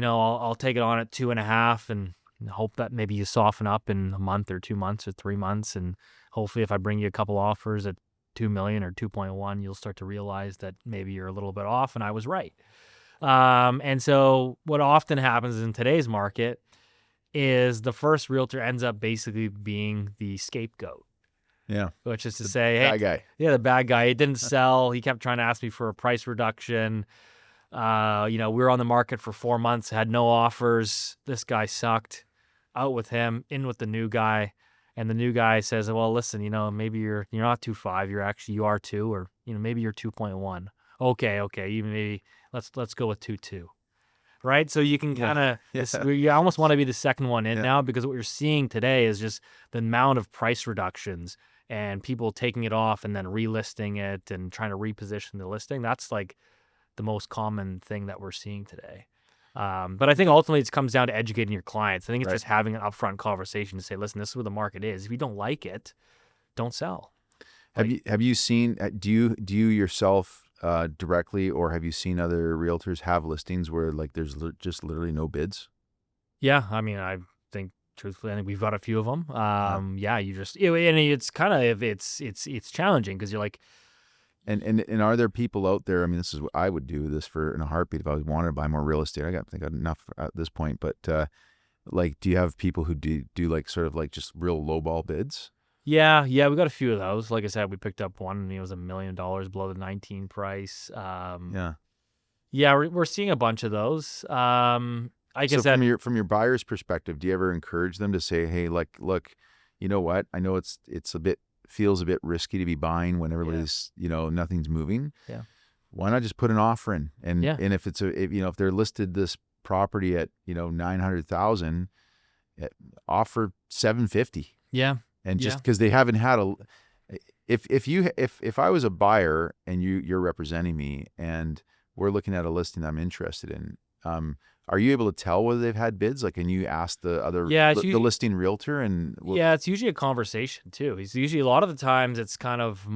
Speaker 2: I'll take it on at 2.5 and hope that maybe you soften up in a month or 2 months or 3 months, and hopefully if I bring you a couple offers at 2 million or 2.1, you'll start to realize that maybe you're a little bit off and I was right. And so what often happens in today's market is the first realtor ends up basically being the scapegoat,
Speaker 1: Yeah.
Speaker 2: which is to say, hey,
Speaker 1: That guy.
Speaker 2: yeah, the bad guy. He didn't sell. He kept trying to ask me for a price reduction. We were on the market for 4 months, had no offers. This guy sucked. Out with him, in with the new guy. And the new guy says, well, listen, maybe you're not 2.5, you are 2, or maybe you're 2.1. Okay, maybe let's go with 2.2. Right? So you can kind of you almost want to be the second one in now, because what you're seeing today is just the amount of price reductions and people taking it off and then relisting it and trying to reposition the listing. That's like the most common thing that we're seeing today. But I think ultimately it comes down to educating your clients. I think it's just having an upfront conversation to say, listen, this is where the market is. If you don't like it, don't sell.
Speaker 1: Have you seen, do you yourself directly, or have you seen other realtors have listings where like there's just literally no bids?
Speaker 2: Yeah. I mean, I think truthfully, I think we've got a few of them. Yeah, you just, and it's kind of, it's challenging because you're like,
Speaker 1: And are there people out there? I mean, this is what I would do this for in a heartbeat if I wanted to buy more real estate. I think I got enough at this point. But like, do you have people who do like sort of like just real lowball bids?
Speaker 2: Yeah, we got a few of those. Like I said, we picked up one and it was $1 million below the 19 price.
Speaker 1: Yeah.
Speaker 2: We're seeing a bunch of those. I guess
Speaker 1: So from your buyer's perspective, do you ever encourage them to say, hey, like, look, you know what? I know it's a bit feels a bit risky to be buying when everybody's, nothing's moving.
Speaker 2: Yeah.
Speaker 1: Why not just put an offer in? And
Speaker 2: Yeah.
Speaker 1: and if if they're listed this property at, 900,000, offer 750.
Speaker 2: Yeah.
Speaker 1: And
Speaker 2: Yeah.
Speaker 1: just because they haven't had if I was a buyer and you're representing me and we're looking at a listing I'm interested in, are you able to tell whether they've had bids? Like, can you ask
Speaker 2: Yeah,
Speaker 1: the listing realtor and
Speaker 2: Yeah, it's usually a conversation too. It's usually a lot of the times it's kind of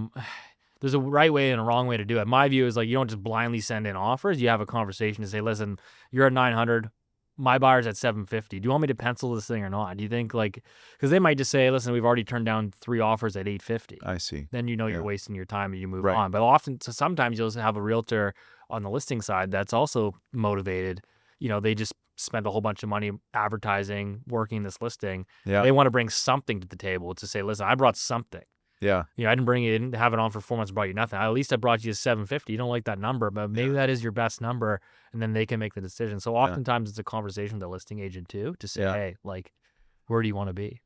Speaker 2: there's a right way and a wrong way to do it. My view is like you don't just blindly send in offers. You have a conversation to say, listen, you're at 900. My buyer's at 750. Do you want me to pencil this thing or not? Do you think because they might just say, listen, we've already turned down 3 offers at 850.
Speaker 1: I see.
Speaker 2: Then
Speaker 1: Yeah.
Speaker 2: you're wasting your time and you move
Speaker 1: Right.
Speaker 2: on. But sometimes you'll have a realtor on the listing side that's also motivated. They just spent a whole bunch of money advertising, working this listing.
Speaker 1: Yeah.
Speaker 2: They want to bring something to the table to say, listen, I brought something.
Speaker 1: Yeah.
Speaker 2: I didn't have it on for 4 months, brought you nothing. At least I brought you 750. You don't like that number, but maybe that is your best number, and then they can make the decision. So oftentimes it's a conversation with the listing agent too to say, hey, like, where do you want to be?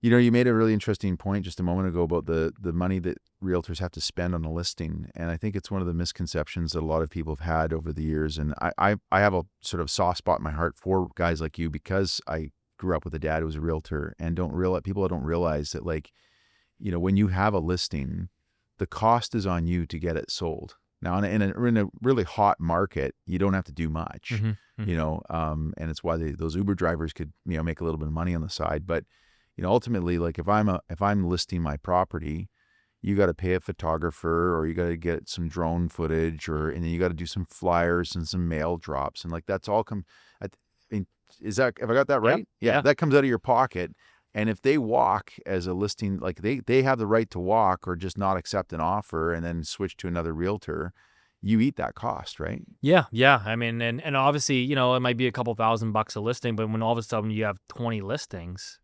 Speaker 1: You made a really interesting point just a moment ago about the money that realtors have to spend on a listing. And I think it's one of the misconceptions that a lot of people have had over the years. And I have a sort of soft spot in my heart for guys like you because I grew up with a dad who was a realtor, and people don't realize that, like, when you have a listing, the cost is on you to get it sold. Now, in a really hot market, you don't have to do much, and it's why those Uber drivers could, make a little bit of money on the side. But, ultimately, like if I'm listing my property, you got to pay a photographer, or you got to get some drone footage, and then you got to do some flyers and some mail drops. And like, that's all have I got that right?
Speaker 2: Yeah.
Speaker 1: That comes out of your pocket. And if they walk as a listing, like they have the right to walk or just not accept an offer and then switch to another realtor, you eat that cost, right?
Speaker 2: Yeah. I mean, and obviously, it might be a couple $1,000 a listing, but when all of a sudden you have 20 listings,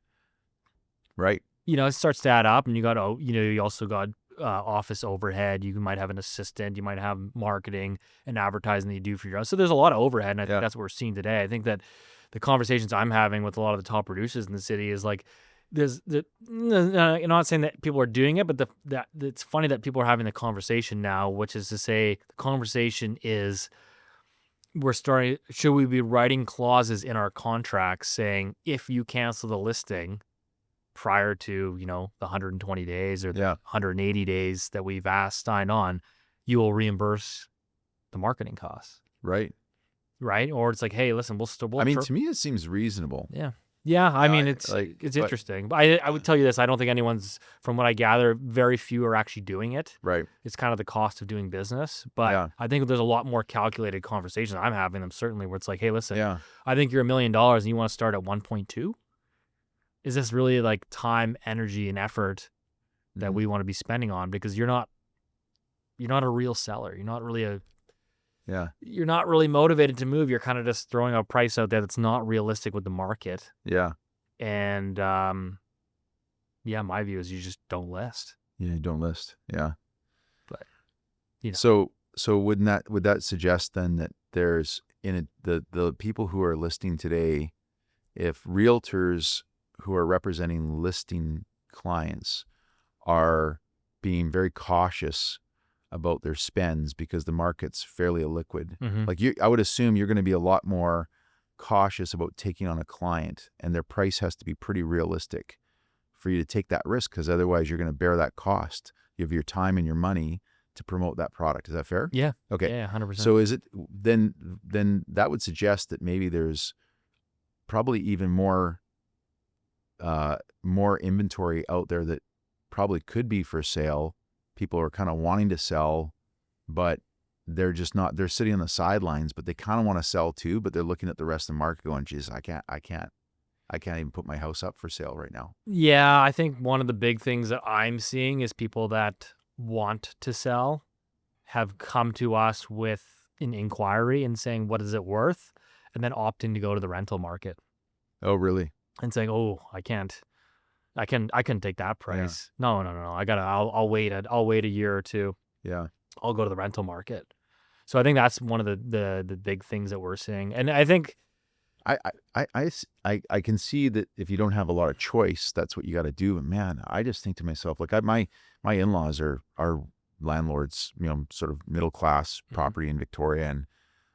Speaker 1: right?
Speaker 2: It starts to add up, and you also got office overhead. You might have an assistant, you might have marketing and advertising that you do for your own. So there's a lot of overhead, and I think that's what we're seeing today. I think that the conversations I'm having with a lot of the top producers in the city is like, you're not saying that people are doing it, but that it's funny that people are having the conversation now, which is to say the conversation is should we be writing clauses in our contracts saying if you cancel the listing prior to, the 120 days or the 180 days that we've signed on, you will reimburse the marketing costs.
Speaker 1: Right.
Speaker 2: Or it's like, hey, listen, we'll
Speaker 1: to me, it seems reasonable.
Speaker 2: Yeah. I mean, it's interesting, but I would tell you this. I don't think anyone's, from what I gather, very few are actually doing it.
Speaker 1: Right.
Speaker 2: It's kind of the cost of doing business, but I think there's a lot more calculated conversations. I'm having them certainly where it's like, hey, listen, I think you're $1 million and you want to start at 1.2. Is this really like time, energy, and effort that we want to be spending on? Because you're not a real seller. You're not really you're not really motivated to move. You're kind of just throwing a price out there that's not realistic with the market.
Speaker 1: Yeah.
Speaker 2: And my view is you just don't list.
Speaker 1: Yeah, you don't list. Yeah.
Speaker 2: But
Speaker 1: so would that suggest then that there's the people who are listing today, if realtors who are representing listing clients are being very cautious about their spends because the market's fairly illiquid. Like I would assume you're going to be a lot more cautious about taking on a client, and their price has to be pretty realistic for you to take that risk, because otherwise you're going to bear that cost of your time and your money to promote that product. Is that fair?
Speaker 2: Yeah.
Speaker 1: Okay.
Speaker 2: Yeah, 100%.
Speaker 1: So is it then that would suggest that maybe there's probably even more inventory out there that probably could be for sale. People are kind of wanting to sell, but they're just not, they're sitting on the sidelines, but they kind of want to sell too, but they're looking at the rest of the market going, geez, I can't even put my house up for sale right now.
Speaker 2: Yeah, I think one of the big things that I'm seeing is people that want to sell have come to us with an inquiry and saying, what is it worth? And then opting to go to the rental market.
Speaker 1: Oh, really?
Speaker 2: And saying, oh, I couldn't take that price. Yeah. No. I'll wait a year or two.
Speaker 1: Yeah.
Speaker 2: I'll go to the rental market. So I think that's one of the big things that we're seeing. And I think
Speaker 1: I can see that if you don't have a lot of choice, that's what you got to do. And man, I just think to myself, like my in-laws are landlords, sort of middle class
Speaker 2: Hmm.
Speaker 1: property in Victoria, and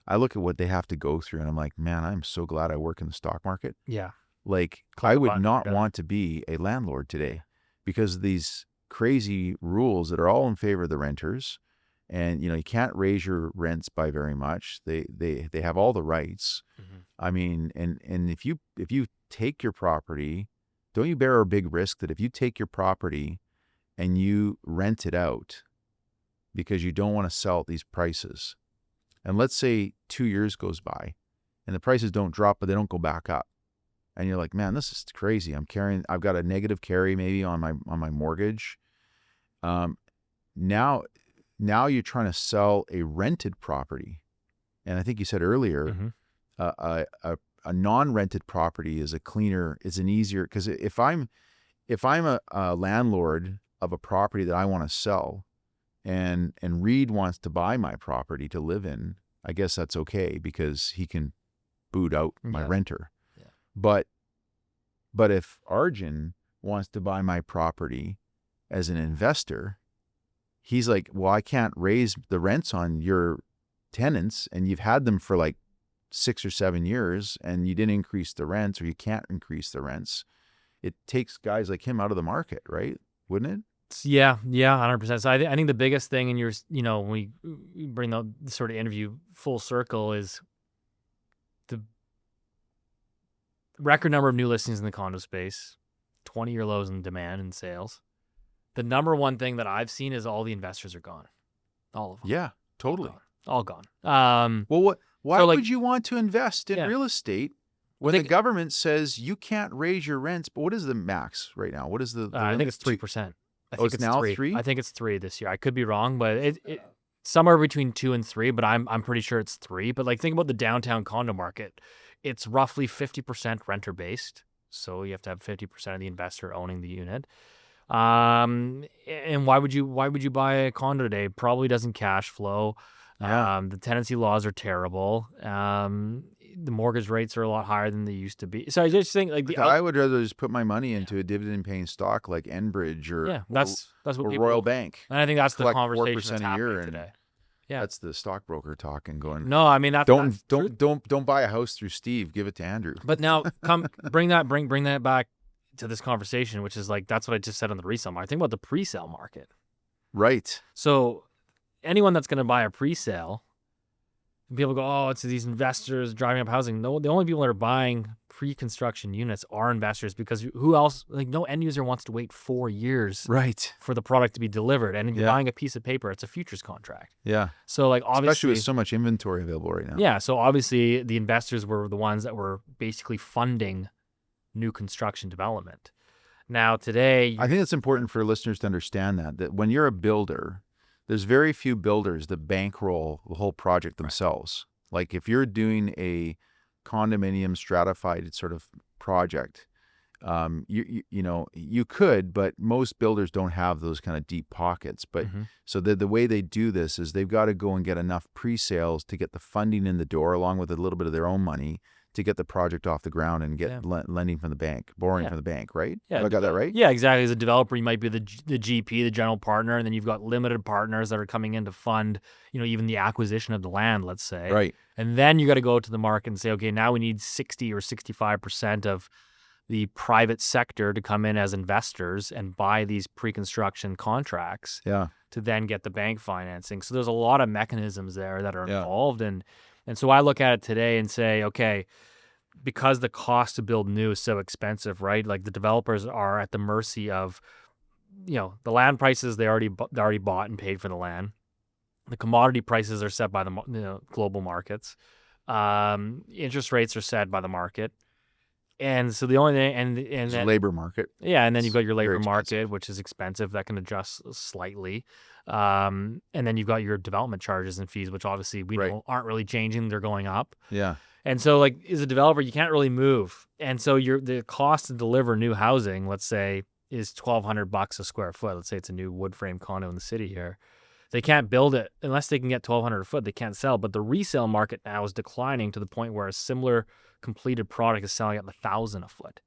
Speaker 1: I look at what they have to go through, and I'm like, man, I'm so glad I work in the stock market.
Speaker 2: Yeah.
Speaker 1: Like,
Speaker 2: Click
Speaker 1: I
Speaker 2: a
Speaker 1: would
Speaker 2: button,
Speaker 1: not
Speaker 2: you're done.
Speaker 1: want to be a landlord
Speaker 2: Yeah.
Speaker 1: today because of these crazy rules that are all in favor of the renters. And, you can't raise your rents by very much. They have all the rights.
Speaker 2: Hmm.
Speaker 1: I mean, and if you take your property, don't you bear a big risk that if you take your property and you rent it out because you don't want to sell at these prices, and let's say 2 years goes by and the prices don't drop, but they don't go back up, and you're like, man, this is crazy. I've got a negative carry maybe on my mortgage. Um, now, now you're trying to sell a rented property, and I think you said earlier,
Speaker 2: Hmm.
Speaker 1: a non-rented property is an easier, because if I'm a landlord of a property that I want to sell, and Reed wants to buy my property to live in, I guess that's okay because he can boot out my
Speaker 2: Yeah.
Speaker 1: renter.
Speaker 2: Yeah.
Speaker 1: But But if Arjun wants to buy my property as an investor, he's like, well, I can't raise the rents on your tenants, and you've had them for like 6 or 7 years, and you didn't increase the rents, or you can't increase the rents. It takes guys like him out of the market, right? Wouldn't it?
Speaker 2: Yeah, yeah, 100%. So I think the biggest thing in when we bring the sort of interview full circle is the record number of new listings in the condo space, 20-year lows in demand and sales. The number one thing that I've seen is all the investors are gone. All of them.
Speaker 1: Yeah,
Speaker 2: All
Speaker 1: totally.
Speaker 2: gone. All gone.
Speaker 1: Well, why
Speaker 2: So like,
Speaker 1: would you want to invest in
Speaker 2: yeah,
Speaker 1: real estate
Speaker 2: I
Speaker 1: when the
Speaker 2: think
Speaker 1: government says you can't raise your rents? But what is the max right now? What is the
Speaker 2: I think
Speaker 1: limit?
Speaker 2: it's 3%. I
Speaker 1: Oh,
Speaker 2: think
Speaker 1: it's
Speaker 2: it's
Speaker 1: now
Speaker 2: three. I
Speaker 1: 3?
Speaker 2: think it's three this year. I could be wrong, but it somewhere between 2 and 3. But I'm pretty sure it's 3. But like, think about the downtown condo market. It's roughly 50% renter based, so you have to have 50% of the investor owning the unit. And why would you buy a condo today? Probably doesn't cash flow.
Speaker 1: Yeah.
Speaker 2: The tenancy laws are terrible. The mortgage rates are a lot higher than they used to be. So I just think like
Speaker 1: Like, I would rather just put my money into a dividend-paying stock like Enbridge or
Speaker 2: yeah,
Speaker 1: or
Speaker 2: that's what
Speaker 1: or Royal
Speaker 2: people,
Speaker 1: Bank.
Speaker 2: and I think that's the
Speaker 1: Collect
Speaker 2: conversation that's
Speaker 1: 4% a year,
Speaker 2: happening
Speaker 1: and
Speaker 2: today. Yeah.
Speaker 1: that's the stockbroker talking, going,
Speaker 2: No, I mean that's
Speaker 1: "Don't
Speaker 2: true.
Speaker 1: don't don't buy a house through Steve. Give it to Andrew."
Speaker 2: But now bring that back to this conversation, which is like that's what I just said on the resale market. Think about the pre-sale market.
Speaker 1: Right.
Speaker 2: So anyone that's going to buy a pre-sale, and people go, oh, it's these investors driving up housing. No, the only people that are buying pre-construction units are investors, because who else? Like, no end user wants to wait 4 years
Speaker 1: Right.
Speaker 2: for the product to be delivered, and you're
Speaker 1: Yeah.
Speaker 2: buying a piece of paper. It's a futures contract.
Speaker 1: Yeah.
Speaker 2: So like
Speaker 1: Especially with
Speaker 2: obviously,
Speaker 1: so much inventory available right now.
Speaker 2: yeah. So obviously, the investors were the ones that were basically funding new construction development. Now today,
Speaker 1: I think it's important for listeners to understand that when you're a builder, there's very few builders that bankroll the whole project themselves. Like, if you're doing a condominium stratified sort of project, you could, but most builders don't have those kind of deep pockets. But
Speaker 2: Mhm.
Speaker 1: so the way they do this is they've got to go and get enough pre-sales to get the funding in the door, along with a little bit of their own money, to get the project off the ground and
Speaker 2: Yeah.
Speaker 1: get lending from the bank, borrowing
Speaker 2: Yeah.
Speaker 1: from the bank, right?
Speaker 2: Yeah,
Speaker 1: Have I got that right?
Speaker 2: yeah, exactly. As a developer, you might be the GP, the general partner, and then you've got limited partners that are coming in to fund, even the acquisition of the land, let's say.
Speaker 1: Right.
Speaker 2: And then you got to go to the market and say, okay, now we need 60 or 65% of the private sector to come in as investors and buy these pre-construction contracts
Speaker 1: Yeah.
Speaker 2: to then get the bank financing. So there's a lot of mechanisms there that are
Speaker 1: Yeah.
Speaker 2: involved, and so I look at it today and say, okay, because the cost to build new is so expensive, right? Like, the developers are at the mercy of, the land prices. They already bought and paid for the land. The commodity prices are set by the global markets. Interest rates are set by the market, and so the only thing, and
Speaker 1: There's a
Speaker 2: then
Speaker 1: labor market.
Speaker 2: yeah, and then you've
Speaker 1: It's
Speaker 2: got your
Speaker 1: very
Speaker 2: labor
Speaker 1: expensive.
Speaker 2: market, which is expensive, that can adjust slightly. And then you've got your development charges and fees, which obviously we
Speaker 1: Right.
Speaker 2: know aren't really changing; they're going up.
Speaker 1: Yeah.
Speaker 2: And so, like, as a developer, you can't really move. And so the cost to deliver new housing, let's say, is $1,200 a square foot. Let's say it's a new wood frame condo in the city here. They can't build it unless they can get $1,200 a foot. They can't sell. But the resale market now is declining to the point where a similar completed product is selling at $1,000 a foot.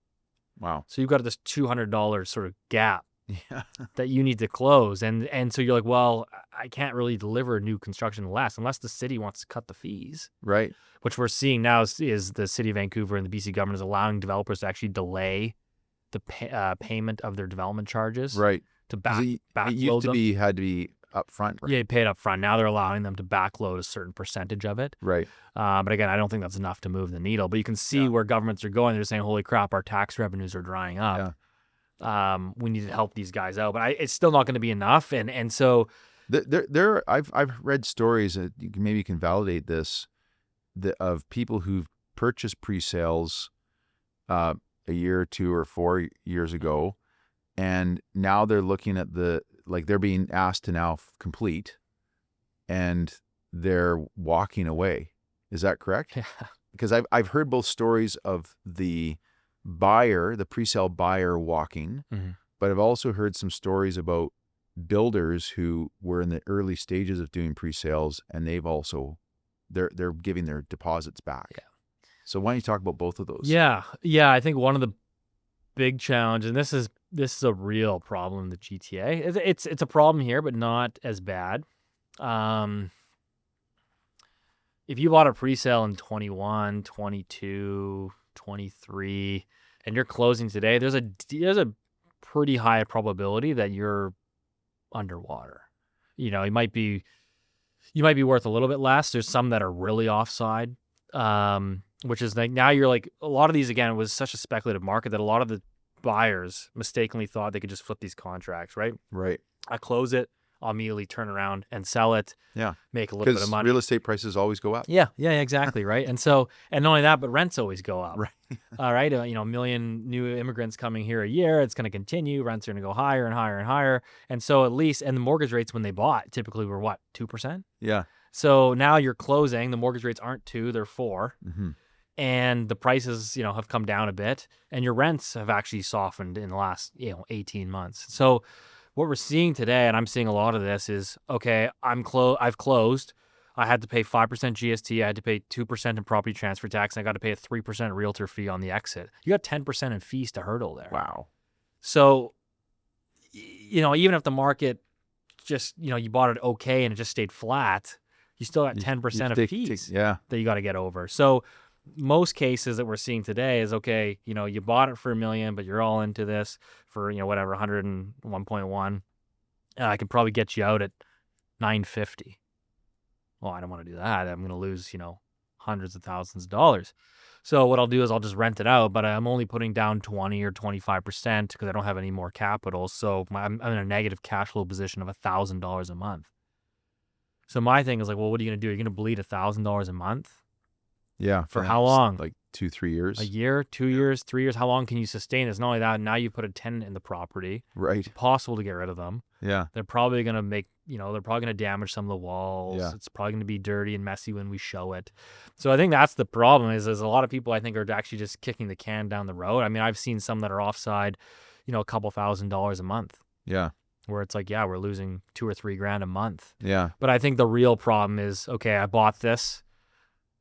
Speaker 1: Wow.
Speaker 2: So you've got this $200 sort of gap
Speaker 1: Yeah.
Speaker 2: that you need to close. And so you're like, well, I can't really deliver new construction less unless the city wants to cut the fees,
Speaker 1: Right.
Speaker 2: which we're seeing now is the city of Vancouver and the BC government is allowing developers to actually delay the payment of their development charges
Speaker 1: Right.
Speaker 2: to
Speaker 1: 'Cause it used
Speaker 2: backload
Speaker 1: to
Speaker 2: them.
Speaker 1: be had to be up front. Right.
Speaker 2: Yeah, you pay it up front. Now they're allowing them to backload a certain percentage of it.
Speaker 1: Right.
Speaker 2: But again, I don't think that's enough to move the needle. But you can see where governments are going. They're saying, holy crap, our tax revenues are drying up.
Speaker 1: Yeah.
Speaker 2: We need to help these guys out. But it's still not going to be enough. And so
Speaker 1: I've read stories that maybe you can validate this, of people who've purchased pre-sales a year or 2 or 4 years ago, and now they're looking at they're being asked to now complete, and they're walking away. Is that correct?
Speaker 2: yeah,
Speaker 1: Because I've heard both stories of the pre-sale buyer walking, but I've also heard some stories about builders who were in the early stages of doing pre-sales, and they're giving their deposits back.
Speaker 2: Yeah.
Speaker 1: So why don't you talk about both of those?
Speaker 2: Yeah. I think one of the big challenges, and this is a real problem in the GTA. It's a problem here, but not as bad. If you bought a pre-sale in 21, 22, 23, and you're closing today, there's a pretty high probability that you're underwater. You might be worth a little bit less. There's some that are really offside, which is like now you're like, a lot of these, again, was such a speculative market that a lot of the buyers mistakenly thought they could just flip these contracts, right?
Speaker 1: Right.
Speaker 2: I close it, I'll immediately turn around and sell it.
Speaker 1: Yeah.
Speaker 2: Make a little bit of
Speaker 1: Because
Speaker 2: money.
Speaker 1: real estate prices always go up.
Speaker 2: Yeah, exactly, right? And not only that, but rents always go up.
Speaker 1: Right.
Speaker 2: All right, a million new immigrants coming here a year, it's going to continue. Rents are going to go higher and higher and higher. And so at least, and the mortgage rates when they bought typically were what, 2%?
Speaker 1: Yeah.
Speaker 2: So now you're closing, the mortgage rates aren't 2, they're 4.
Speaker 1: Mm-hmm.
Speaker 2: And the prices, have come down a bit, and your rents have actually softened in the last, 18 months. So what we're seeing today, and I'm seeing a lot of this, is, okay, I've closed. I had to pay 5% GST. I had to pay 2% in property transfer tax, and I got to pay a 3% realtor fee on the exit. You got 10% in fees to hurdle there.
Speaker 1: Wow.
Speaker 2: So, even if the market just, you bought it okay and it just stayed flat, you still got 10% of fees
Speaker 1: that you
Speaker 2: got to get over. So most cases that we're seeing today is, okay, you bought it for $1 million, but you're all into this for, whatever, 101.1. I could probably get you out at 950. Well, I don't want to do that. I'm going to lose, hundreds of thousands of dollars. So what I'll do is I'll just rent it out, but I'm only putting down 20 or 25% because I don't have any more capital. So I'm in a negative cash flow position of $1,000 a month. So my thing is like, well, what are you going to do? You're going to bleed $1,000 a month?
Speaker 1: Yeah.
Speaker 2: For how long?
Speaker 1: Like 2-3 years.
Speaker 2: A year, 2 years, 3 years? How long can you sustain this? Not only that, now you put a tenant in the property.
Speaker 1: Right.
Speaker 2: It's impossible to get rid of them.
Speaker 1: Yeah.
Speaker 2: They're probably going to they're probably going to damage some of the walls.
Speaker 1: Yeah.
Speaker 2: It's probably going to be dirty and messy when we show it. So I think that's the problem is a lot of people I think are actually just kicking the can down the road. I mean, I've seen some that are offside, a couple $1,000s a month.
Speaker 1: Yeah.
Speaker 2: Where it's like, yeah, we're losing $2,000 or $3,000 a month.
Speaker 1: Yeah.
Speaker 2: But I think the real problem is, okay, I bought this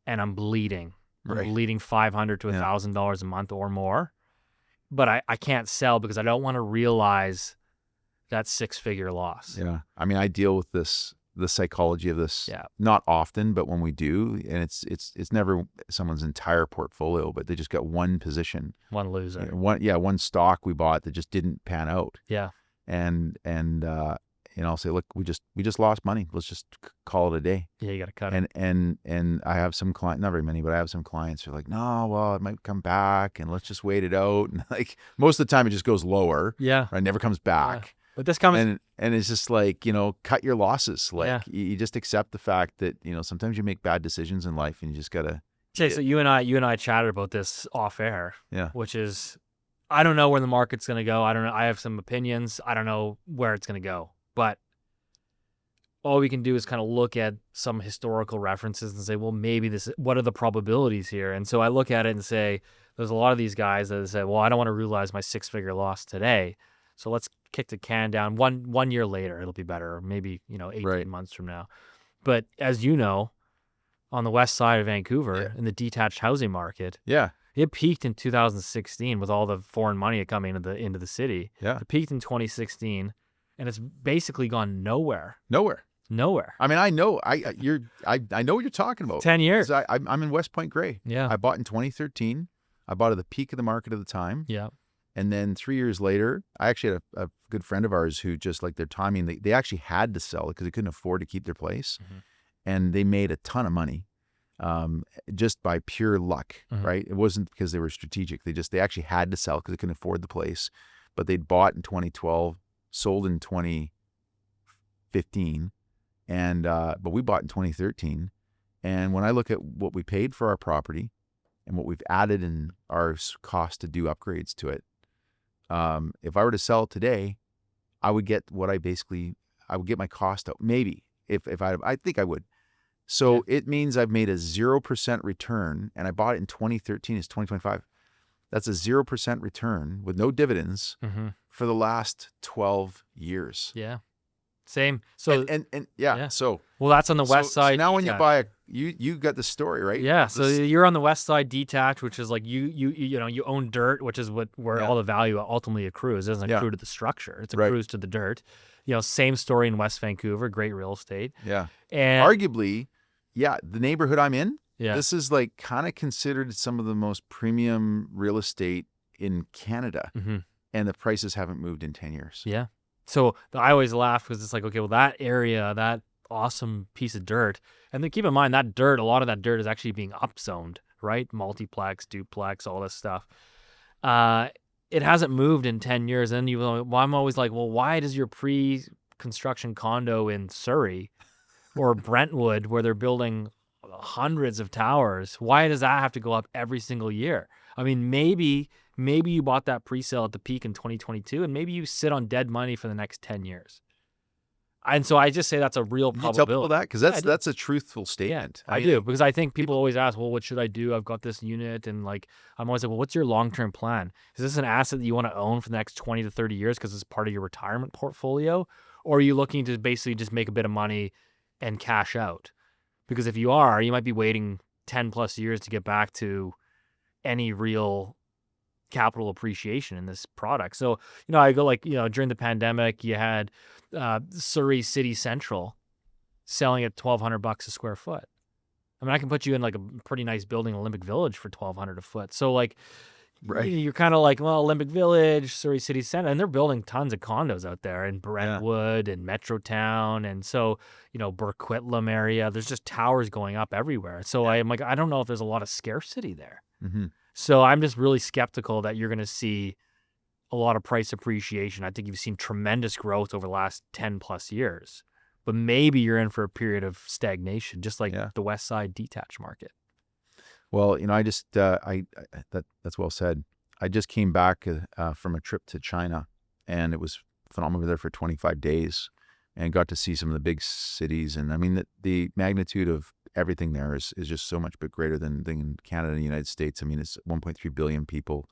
Speaker 2: and I'm bleeding. I'm bleeding $500 to $1,000 a month or more. But I can't sell because I don't want to realize that 6-figure loss.
Speaker 1: Yeah. I mean, I deal with the psychology of this not often, but when we do, and it's never someone's entire portfolio, but they just got one position.
Speaker 2: One loser.
Speaker 1: One stock we bought that just didn't pan out.
Speaker 2: Yeah.
Speaker 1: And I'll say, look, we just lost money. Let's just call it a day.
Speaker 2: Yeah, you got to cut it.
Speaker 1: And I have some clients, not very many, but I have some clients who are like, no, well, it might come back, and let's just wait it out. And like most of the time, it just goes lower.
Speaker 2: Yeah,
Speaker 1: right? Never comes back.
Speaker 2: Yeah. But this comes
Speaker 1: and it's just like, cut your losses. Like you just accept the fact that sometimes you make bad decisions in life, and you just gotta.
Speaker 2: Okay, so you and I chatted about this off air.
Speaker 1: Yeah.
Speaker 2: Which is, I don't know where the market's gonna go. I don't know. I have some opinions. I don't know where it's gonna go. But all we can do is kind of look at some historical references and say, well, maybe what are the probabilities here? And so I look at it and say, there's a lot of these guys that say, well, I don't want to realize my 6-figure loss today. So let's kicked a can down. One year later, it'll be better, or maybe 18
Speaker 1: Right.
Speaker 2: months from now. But as you know, on the west side of Vancouver,
Speaker 1: Yeah.
Speaker 2: in the detached housing market,
Speaker 1: Yeah.
Speaker 2: it peaked in 2016 with all the foreign money coming into the city.
Speaker 1: Yeah.
Speaker 2: It peaked in 2016, and it's basically gone nowhere.
Speaker 1: Nowhere.
Speaker 2: Nowhere.
Speaker 1: I mean, I know I know what you're talking about.
Speaker 2: 10 years.
Speaker 1: 'Cause I'm in West Point Grey.
Speaker 2: Yeah.
Speaker 1: I bought in 2013. I bought at the peak of the market at the time.
Speaker 2: Yeah.
Speaker 1: And then 3 years later, I actually had a good friend of ours who just like their timing, they actually had to sell it because they couldn't afford to keep their place.
Speaker 2: Mhm.
Speaker 1: And they made a ton of money just by pure luck,
Speaker 2: Mhm.
Speaker 1: right? It wasn't because they were strategic. They actually had to sell because they couldn't afford the place. But they'd bought in 2012, sold in 2015. And but we bought in 2013. And when I look at what we paid for our property and what we've added in our cost to do upgrades to it, if I were to sell it today, I would get I would get my cost out. Maybe if I think I would. So it means I've made a 0% return, and I bought it in 2013. It's 2025. That's a 0% return with no dividends
Speaker 2: Mm-hmm.
Speaker 1: for the last 12 years.
Speaker 2: Yeah. Same. So
Speaker 1: And yeah.
Speaker 2: yeah.
Speaker 1: So
Speaker 2: well, that's on the west
Speaker 1: so
Speaker 2: side.
Speaker 1: now when you
Speaker 2: detached.
Speaker 1: buy you got the story, right?
Speaker 2: Yeah, so
Speaker 1: This-
Speaker 2: you're on the west side detached, which is like you own dirt, which is where
Speaker 1: Yeah.
Speaker 2: all the value ultimately accrues. It doesn't
Speaker 1: Yeah.
Speaker 2: accrue to the structure; it
Speaker 1: Right.
Speaker 2: accrues to the dirt. Same story in West Vancouver, great real estate,
Speaker 1: yeah.
Speaker 2: and
Speaker 1: Arguably, yeah, the neighborhood I'm in,
Speaker 2: yeah,
Speaker 1: this is like kind of considered some of the most premium real estate in Canada,
Speaker 2: hmm
Speaker 1: and the prices haven't moved in 10 years.
Speaker 2: yeah. So I always laugh because it's like, okay, well, that area, that awesome piece of dirt, and then keep in mind that dirt, a lot of that dirt is actually being upzoned, right? Multiplex, duplex, all this stuff. It hasn't moved in 10 years. And I'm always like, well, why does your pre-construction condo in Surrey or Brentwood, where they're building hundreds of towers, why does that have to go up every single year? I mean, maybe you bought that pre-sale at the peak in 2022, and maybe you sit on dead money for the next 10 years. And so I just say that's a real
Speaker 1: Can you tell
Speaker 2: probability.
Speaker 1: people that? Because
Speaker 2: Yeah, I do.
Speaker 1: that's a truthful statement.
Speaker 2: I do, because I think people always ask, well, what should I do? I've got this unit, and like I'm always like, well, what's your long-term plan? Is this an asset that you want to own for the next 20 to 30 years because it's part of your retirement portfolio? Or are you looking to basically just make a bit of money and cash out? Because if you are, you might be waiting 10 plus years to get back to any real capital appreciation in this product. So, I go like, during the pandemic, you had Surrey City Central selling at $1,200 a square foot. I mean, I can put you in like a pretty nice building, Olympic Village, for $1,200 a foot. So like,
Speaker 1: Right.
Speaker 2: you're kind of like, well, Olympic Village, Surrey City Center, and they're building tons of condos out there in Brentwood and Metrotown, and so Burquitlam area. There's just towers going up everywhere. So I'm like, I don't know if there's a lot of scarcity there.
Speaker 1: Mm-hmm.
Speaker 2: So I'm just really skeptical that you're going to see a lot of price appreciation. I think you've seen tremendous growth over the last 10 plus years, but maybe you're in for a period of stagnation, just like the West Side detached market.
Speaker 1: Well, I just that's well said. I just came back from a trip to China, and it was phenomenal. We were there for 25 days, and got to see some of the big cities. And I mean, the magnitude of everything there is just so much bit greater than in Canada and the United States. I mean, it's 1.3 billion people,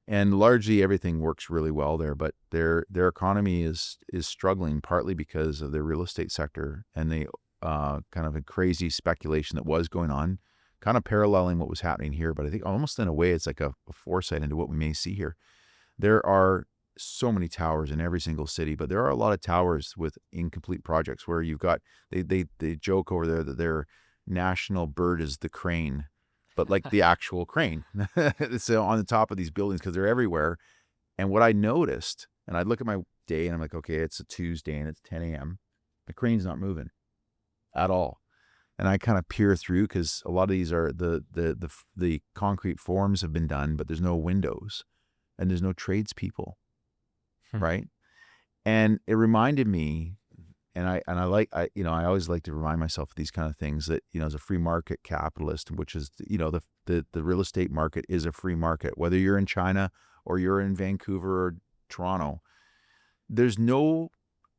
Speaker 1: and largely everything works really well there. But their economy is struggling partly because of their real estate sector and the kind of a crazy speculation that was going on, kind of paralleling what was happening here. But I think almost in a way, it's like a foresight into what we may see here. There are so many towers in every single city, but there are a lot of towers with incomplete projects where you've got, they joke over there that their national bird is the crane, but like the actual crane. It's on the top of these buildings because they're everywhere. And what I noticed, and I'd look at my day and I'm like, okay, it's a Tuesday and it's 10 a.m. The crane's not moving at all. And I kind of peer through because a lot of these are the concrete forms have been done, but there's no windows and there's no tradespeople. Right. And it reminded me, and I always like to remind myself of these kind of things that, as a free market capitalist, which is, the real estate market is a free market, whether you're in China or you're in Vancouver or Toronto, there's no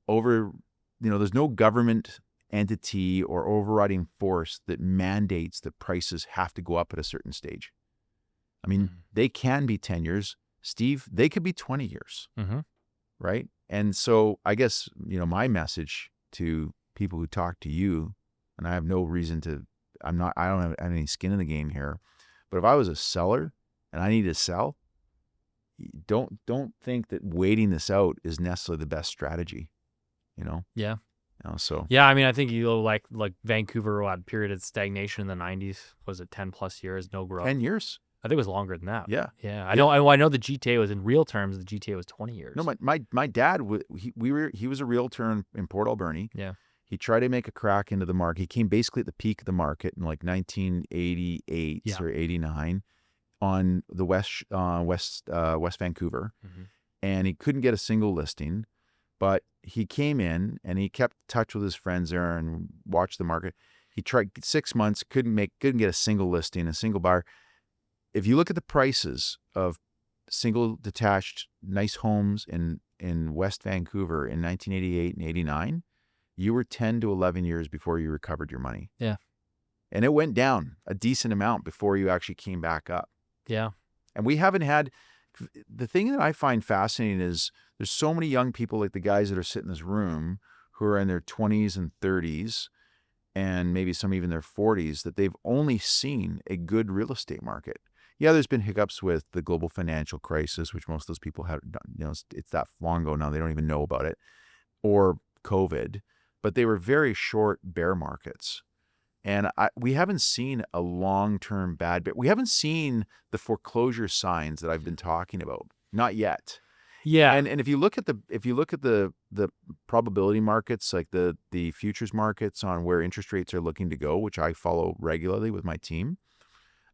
Speaker 1: there's no government entity or overriding force that mandates that prices have to go up at a certain stage. I mean, they can be 10 years, Steve, they could be 20 years.
Speaker 2: Mm-hmm.
Speaker 1: right? And so I guess, my message to people who talk to you, and I have no reason to, I don't have any skin in the game here, but if I was a seller and I need to sell, don't think that waiting this out is necessarily the best strategy, you know?
Speaker 2: Yeah.
Speaker 1: So
Speaker 2: Yeah, I mean, I think like Vancouver had a period of stagnation in the 90s. Was it 10 plus years, no growth?
Speaker 1: 10 years.
Speaker 2: I think it was longer than that.
Speaker 1: Yeah.
Speaker 2: Yeah. I know the GTA was, in real terms, the GTA was 20 years.
Speaker 1: No, my dad, he was a realtor in Port Alberni.
Speaker 2: Yeah.
Speaker 1: He tried to make a crack into the market. He came basically at the peak of the market in like 1988
Speaker 2: Yeah.
Speaker 1: or 89 on the West Vancouver.
Speaker 2: Mhm.
Speaker 1: And he couldn't get a single listing, but he came in and he kept touch with his friends there and watched the market. He tried 6 months, couldn't get a single listing, a single buyer. If you look at the prices of single detached nice homes in West Vancouver in 1988 and 89, you were 10 to 11 years before you recovered your money.
Speaker 2: Yeah.
Speaker 1: And it went down a decent amount before you actually came back up.
Speaker 2: Yeah.
Speaker 1: And we haven't had, the thing that I find fascinating is there's so many young people like the guys that are sitting in this room who are in their 20s and 30s and maybe some even their 40s that they've only seen a good real estate market. Yeah, there's been hiccups with the global financial crisis, which most of those people have, it's that long ago now, they don't even know about it, or COVID, but they were very short bear markets. And we haven't seen a long-term bad bear. We haven't seen the foreclosure signs that I've been talking about. Not yet.
Speaker 2: Yeah.
Speaker 1: And if you look at the probability markets, like the futures markets on where interest rates are looking to go, which I follow regularly with my team,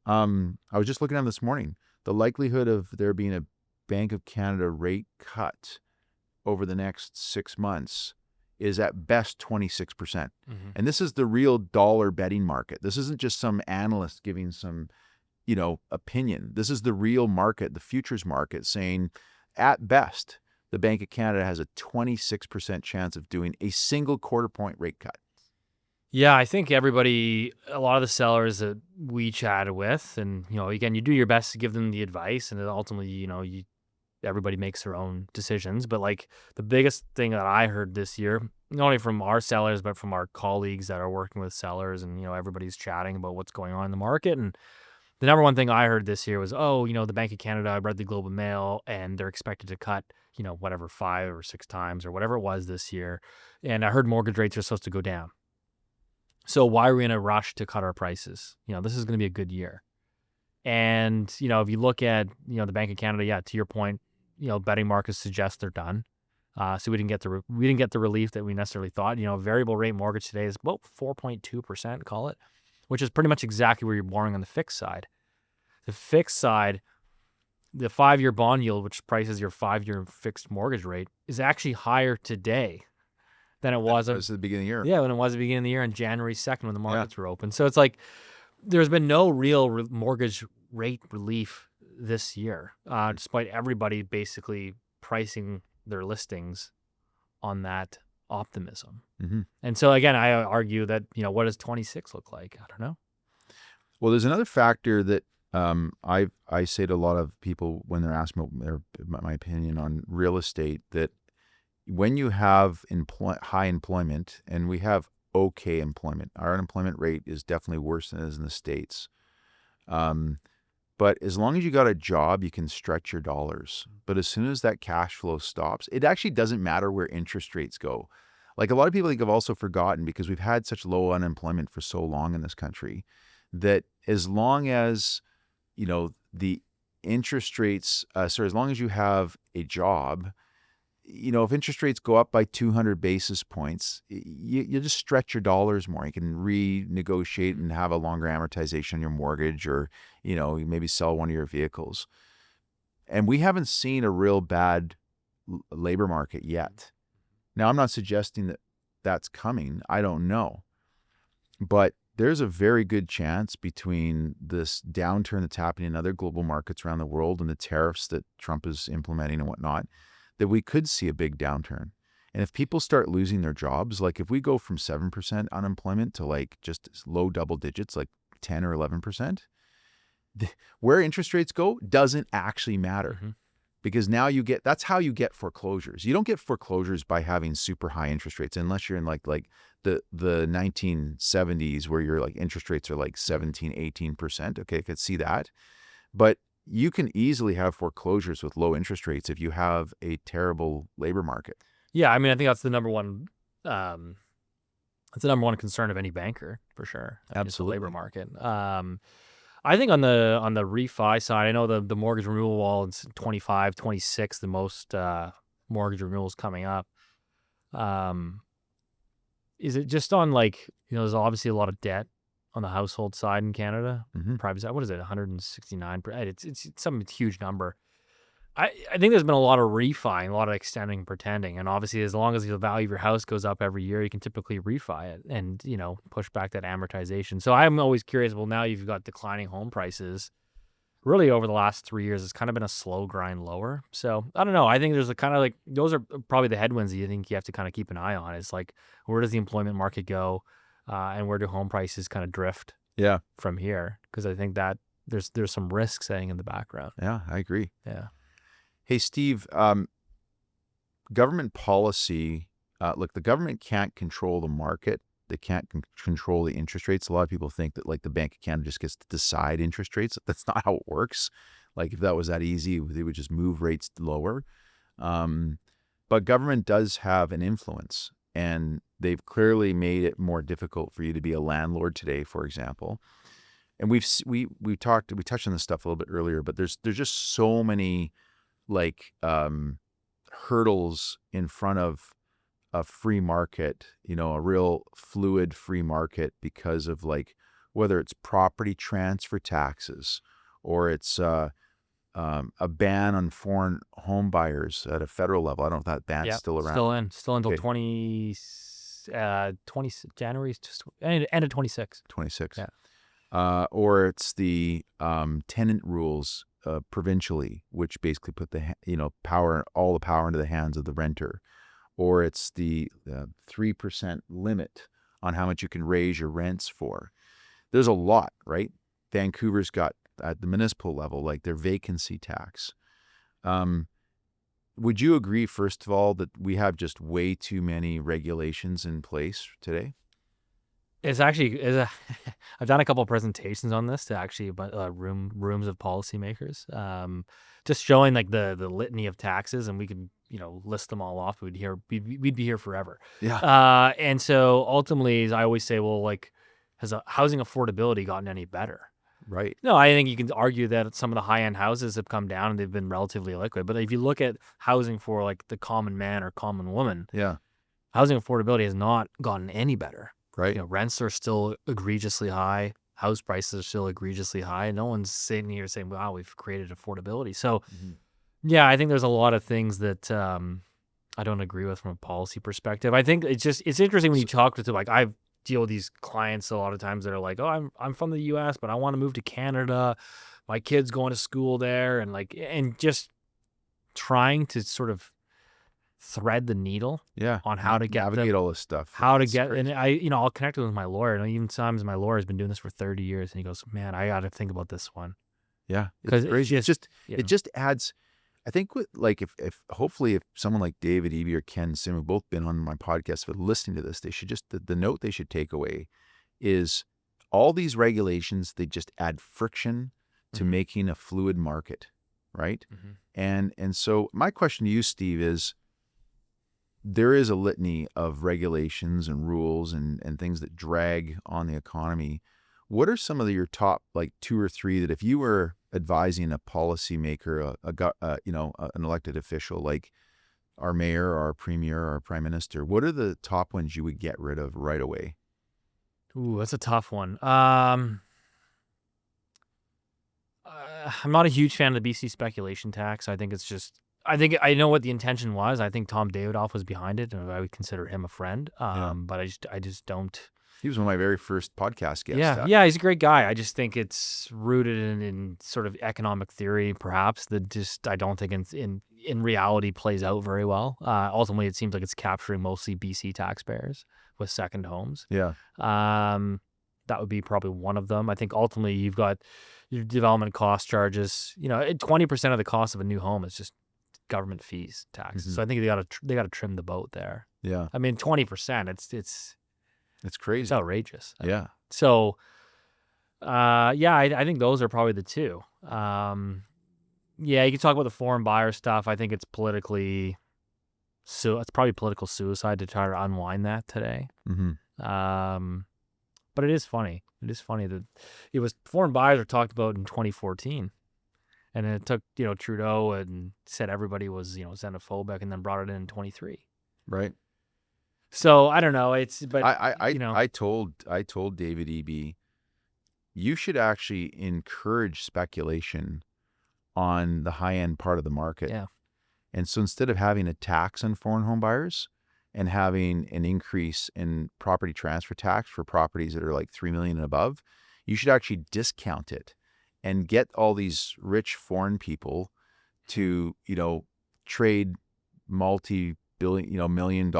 Speaker 1: I was just looking at them this morning. The likelihood of there being a Bank of Canada rate cut over the next 6 months is at best 26%.
Speaker 2: Mm-hmm.
Speaker 1: And this is the real dollar betting market. This isn't just some analyst giving some, opinion. This is the real market, the futures market, saying at best, the Bank of Canada has a 26% chance of doing a single quarter point rate cut.
Speaker 2: Yeah, I think a lot of the sellers that we chatted with, and, again, you do your best to give them the advice, and then ultimately, everybody makes their own decisions. But like the biggest thing that I heard this year, not only from our sellers, but from our colleagues that are working with sellers, and, everybody's chatting about what's going on in the market. And the number one thing I heard this year was, the Bank of Canada, I read the Globe and Mail, and they're expected to cut, whatever, 5 or 6 times or whatever it was this year. And I heard mortgage rates are supposed to go down. So why are we in a rush to cut our prices? This is going to be a good year. And, if you look at, the Bank of Canada, yeah, to your point, betting markets suggest they're done. So we didn't get the relief that we necessarily thought. Variable rate mortgage today is about 4.2%, call it, which is pretty much exactly where you're borrowing on the fixed side. The fixed side, the 5-year bond yield, which prices your 5-year fixed mortgage rate, is actually higher today than it was
Speaker 1: at the beginning of the year.
Speaker 2: Yeah, when it was at the beginning of the year on January 2nd when the markets were open. So it's like there's been no real mortgage rate relief this year, despite everybody basically pricing their listings on that optimism.
Speaker 1: Mm-hmm.
Speaker 2: And so again, I argue that, what does 26 look like? I don't know.
Speaker 1: Well, there's another factor that I say to a lot of people when they're asking my opinion on real estate, that when you have high employment, and we have okay employment, our unemployment rate is definitely worse than it is in the States. But as long as you got a job, you can stretch your dollars. But as soon as that cash flow stops, it actually doesn't matter where interest rates go. Like a lot of people have also forgotten, because we've had such low unemployment for so long in this country, that as long as, the interest rates, as long as you have a job, if interest rates go up by 200 basis points, you just stretch your dollars more. You can renegotiate and have a longer amortization on your mortgage, or, you maybe sell one of your vehicles. And we haven't seen a real bad labor market yet. Now, I'm not suggesting that that's coming. I don't know. But there's a very good chance between this downturn that's happening in other global markets around the world and the tariffs that Trump is implementing and whatnot, that we could see a big downturn. And if people start losing their jobs, like if we go from 7% unemployment to like just low double digits, like 10 or 11%, where interest rates go doesn't actually matter.
Speaker 2: Mm-hmm.
Speaker 1: because now that's how you get foreclosures. You don't get foreclosures by having super high interest rates unless you're in like the 1970s where your like interest rates are like 17, 18%. Okay, I could see that. But you can easily have foreclosures with low interest rates if you have a terrible labor market.
Speaker 2: Yeah, I mean, I think that's the number one. That's the number one concern of any banker for sure. I mean, it's the labor
Speaker 1: Absolutely.
Speaker 2: market. I think on the refi side, I know the mortgage renewal wall is 25, 26, the most mortgage renewals coming up. Um, is it just on like, there's obviously a lot of debt on the household side in Canada,
Speaker 1: Hmm.
Speaker 2: private side. What is it? 169. It's some huge number. I think there's been a lot of refi, a lot of extending and pretending. And obviously, as long as the value of your house goes up every year, you can typically refi it and, push back that amortization. So I'm always curious, well, now you've got declining home prices. Really, over the last 3 years, it's kind of been a slow grind lower. So I don't know. I think there's a kind of like, those are probably the headwinds that you think you have to kind of keep an eye on. It's like, where does the employment market go? And where do home prices kind of drift
Speaker 1: Yeah.
Speaker 2: from here? Because I think that there's some risks hanging in the background.
Speaker 1: Yeah, I agree.
Speaker 2: Yeah.
Speaker 1: Hey, Steve, government policy, look, the government can't control the market. They can't control the interest rates. A lot of people think that like the Bank of Canada just gets to decide interest rates. That's not how it works. Like if that was that easy, they would just move rates lower. But government does have an influence, and they've clearly made it more difficult for you to be a landlord today, for example. And we touched on this stuff a little bit earlier, but there's just so many like hurdles in front of a free market, a real fluid free market, because of like whether it's property transfer taxes or it's a ban on foreign home buyers at a federal level. I don't know if that ban's still around.
Speaker 2: Still until
Speaker 1: Okay.
Speaker 2: 20 January's just end of 26.
Speaker 1: 26.
Speaker 2: Yeah.
Speaker 1: Or it's the tenant rules provincially, which basically put all the power into the hands of the renter. Or it's the 3% limit on how much you can raise your rents for. There's a lot, right? Vancouver's got at the municipal level, like their vacancy tax. Would you agree, first of all, that we have just way too many regulations in place today?
Speaker 2: It's actually I've done a couple of presentations on this to actually rooms of policymakers, just showing like the litany of taxes, and we could list them all off. We'd be here forever.
Speaker 1: Yeah.
Speaker 2: And so ultimately, as I always say, well, like, has housing affordability gotten any better?
Speaker 1: Right.
Speaker 2: No, I think you can argue that some of the high-end houses have come down and they've been relatively liquid. But if you look at housing for like the common man or common woman,
Speaker 1: Yeah.
Speaker 2: housing affordability has not gotten any better.
Speaker 1: Right.
Speaker 2: Rents are still egregiously high. House prices are still egregiously high. No one's sitting here saying, wow, we've created affordability. So, yeah, I think there's a lot of things that I don't agree with from a policy perspective. I think it's interesting when you talk to, like, I deal with these clients a lot of times that are like, oh, I'm from the U.S., but I want to move to Canada. My kid's going to school there. And just trying to sort of thread the needle on how to
Speaker 1: navigate all this stuff.
Speaker 2: And I'll connect with my lawyer, and even sometimes my lawyer has been doing this for 30 years, and he goes, man, I got to think about this one.
Speaker 1: Yeah,
Speaker 2: because
Speaker 1: it just adds. I think if hopefully if someone like David Eby or Ken Sim, who've both been on my podcast, but listening to this, they should just the note they should take away is all these regulations, they just add friction to making a fluid market, right? And so my question to you, Steve, is, there is a litany of regulations and rules and things that drag on the economy. What are some of your top like 2 or 3 that if you were advising a policymaker, an elected official like our mayor, our premier, our prime minister, what are the top ones you would get rid of right away?
Speaker 2: Ooh, that's a tough one. I'm not a huge fan of the BC speculation tax. I think I know what the intention was. I think Tom Davidoff was behind it, and I would consider him a friend. But I just don't.
Speaker 1: He was one of my very first podcast guests.
Speaker 2: Yeah, he's a great guy. I just think it's rooted in sort of economic theory, perhaps, that just I don't think in reality plays out very well. Ultimately, it seems like it's capturing mostly BC taxpayers with second homes.
Speaker 1: Yeah.
Speaker 2: That would be probably one of them. I think ultimately you've got your development cost charges. 20% of the cost of a new home is just government fees, taxes.
Speaker 1: Mhm.
Speaker 2: So I think they got to trim the boat there.
Speaker 1: Yeah.
Speaker 2: I mean, 20%. It's
Speaker 1: crazy.
Speaker 2: outrageous.
Speaker 1: Yeah.
Speaker 2: So, yeah, I think those are probably the two. Yeah, you can talk about the foreign buyer stuff. I think it's it's probably political suicide to try to unwind that today.
Speaker 1: Mm-hmm.
Speaker 2: But it is funny. It is funny that it was foreign buyers were talked about in 2014, and then it took Trudeau and said everybody was xenophobic, and then brought it in 23.
Speaker 1: Right.
Speaker 2: So I don't know. But
Speaker 1: I told David Eby, you should actually encourage speculation on the high end part of the market.
Speaker 2: yeah,
Speaker 1: And so instead of having a tax on foreign home buyers and having an increase in property transfer tax for properties that are like 3 million and above, you should actually discount it and get all these rich foreign people to, trade multi-billion, $1 million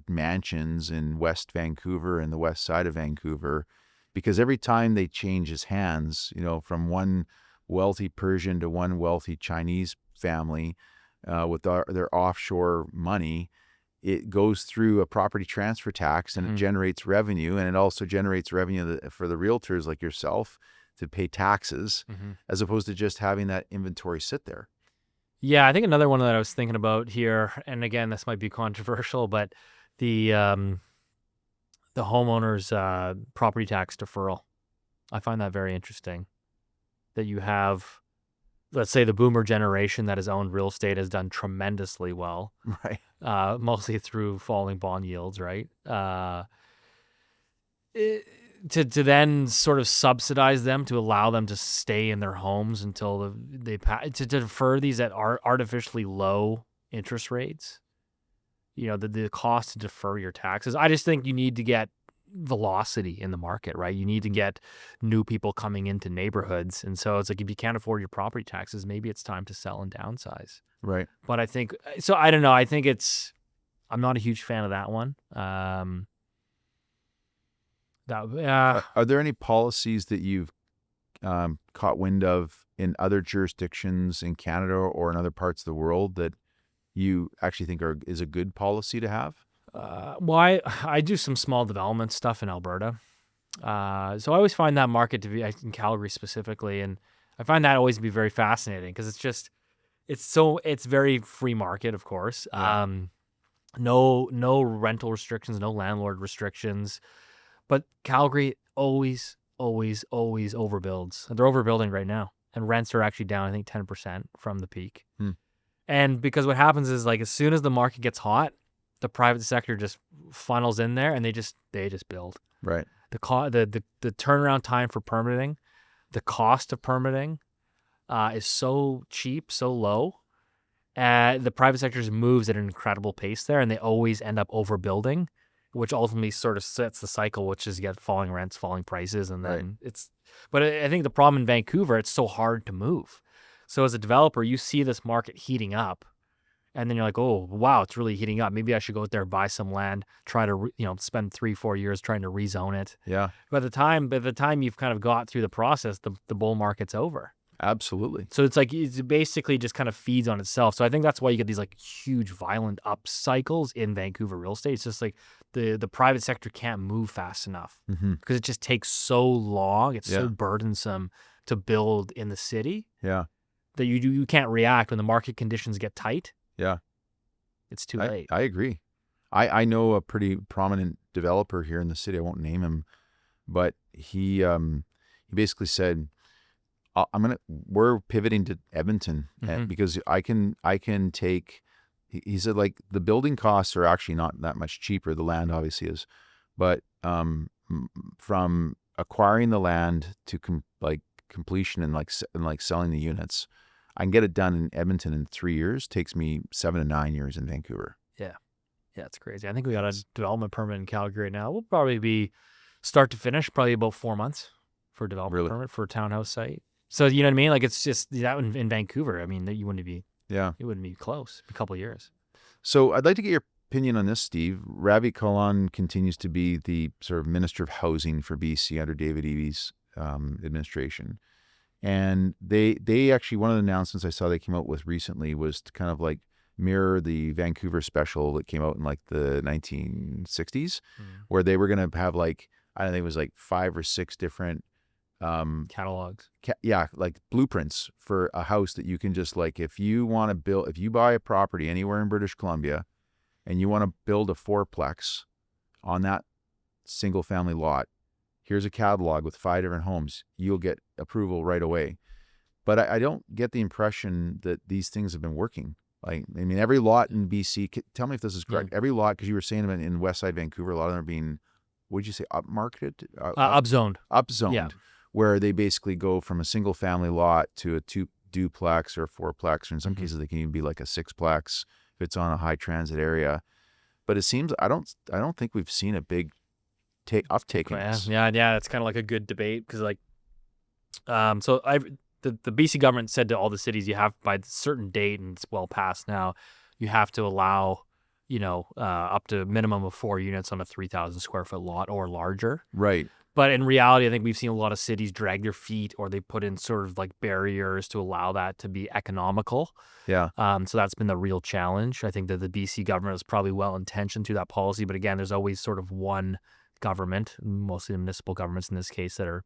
Speaker 1: mansions in West Vancouver and the west side of Vancouver, because every time they change his hands, from one wealthy Persian to one wealthy Chinese family, with their offshore money, it goes through a property transfer tax, and it generates revenue, and it also generates revenue for the realtors like yourself to pay taxes, as opposed to just having that inventory sit there.
Speaker 2: Yeah, I think another one that I was thinking about here, and again, this might be controversial, but the homeowner's property tax deferral. I find that very interesting. That you have, let's say, the boomer generation that has owned real estate has done tremendously well,
Speaker 1: Right.
Speaker 2: mostly through falling bond yields, right? To then sort of subsidize them to allow them to stay in their homes until to defer these at artificially low interest rates. The cost to defer your taxes. I just think you need to get velocity in the market, right? You need to get new people coming into neighborhoods. And so it's like, if you can't afford your property taxes, maybe it's time to sell and downsize.
Speaker 1: Right.
Speaker 2: But I think, so I don't know. I think I'm not a huge fan of that one.
Speaker 1: Are there any policies that you've caught wind of in other jurisdictions in Canada or in other parts of the world that you actually think is a good policy to have?
Speaker 2: Well, I do some small development stuff in Alberta. So I always find that market to be, in Calgary specifically, and I find that always to be very fascinating because it's very free market, of course.
Speaker 1: Yeah.
Speaker 2: No rental restrictions, no landlord restrictions, but Calgary always overbuilds. They're overbuilding right now, and rents are actually down, I think, 10% from the peak. And because what happens is, like, as soon as the market gets hot, the private sector just funnels in there, and they just build.
Speaker 1: Right.
Speaker 2: The turnaround time for permitting, the cost of permitting, is so cheap, so low. The private sector just moves at an incredible pace there, and they always end up overbuilding, which ultimately sort of sets the cycle, which is you get falling rents, falling prices, and then But I think the problem in Vancouver, it's so hard to move. So as a developer, you see this market heating up, and then you're like, oh, wow, it's really heating up. Maybe I should go out there, buy some land, try to, spend 3-4 years trying to rezone it.
Speaker 1: Yeah.
Speaker 2: By the time you've kind of got through the process, the bull market's over.
Speaker 1: Absolutely.
Speaker 2: So it's like, it basically just kind of feeds on itself. So I think that's why you get these like huge violent up cycles in Vancouver real estate. It's just like the private sector can't move fast enough because it just takes so long. It's so burdensome to build in the city.
Speaker 1: Yeah.
Speaker 2: That you can't react when the market conditions get tight.
Speaker 1: Yeah.
Speaker 2: It's too late.
Speaker 1: I agree. I know a pretty prominent developer here in the city. I won't name him, but he basically said, we're pivoting to Edmonton because I can take, he said, like, the building costs are actually not that much cheaper. The land obviously is, but from acquiring the land to completion and like selling the units, I can get it done in Edmonton in 3 years. Takes me 7 to 9 years in Vancouver.
Speaker 2: Yeah, it's crazy. I think we got a development permit in Calgary now. We'll probably be start to finish probably about 4 months for a development permit for a townhouse site. So you know what I mean? Like, it's just that in Vancouver. I mean, you wouldn't be it wouldn't be close. A couple of years.
Speaker 1: So I'd like to get your opinion on this, Steve. Ravi Kahlon continues to be the sort of Minister of Housing for BC under David Eby's administration. And they actually, one of the announcements I saw they came out with recently was to kind of like mirror the Vancouver special that came out in like the 1960s, where they were going to have like, I don't think it was like 5 or 6 different
Speaker 2: Catalogs.
Speaker 1: like blueprints for a house that you can just like, if you want to build, if you buy a property anywhere in British Columbia and you want to build a fourplex on that single family lot, here's a catalog with 5 different homes. You'll get approval right away. But I don't get the impression that these things have been working. Like, I mean, every lot in BC, tell me if this is correct. Every lot, because you were saying in Westside Vancouver, a lot of them are being, what did you say, upmarketed?
Speaker 2: Upzoned.
Speaker 1: Upzoned.
Speaker 2: Yeah.
Speaker 1: Where they basically go from a single family lot to a duplex or a fourplex, or in some cases they can even be like a sixplex if it's on a high transit area. But it seems I don't think we've seen a big uptake in this.
Speaker 2: Yeah, it's kind of like a good debate because like, so the BC government said to all the cities, you have by a certain date, and it's well past now, you have to allow, up to a minimum of 4 units on a 3,000 square foot lot or larger.
Speaker 1: Right.
Speaker 2: But in reality, I think we've seen a lot of cities drag their feet, or they put in sort of like barriers to allow that to be economical.
Speaker 1: Yeah.
Speaker 2: So that's been the real challenge. I think that the BC government is probably well-intentioned through that policy, but again, there's always sort of one government, mostly the municipal governments in this case, that are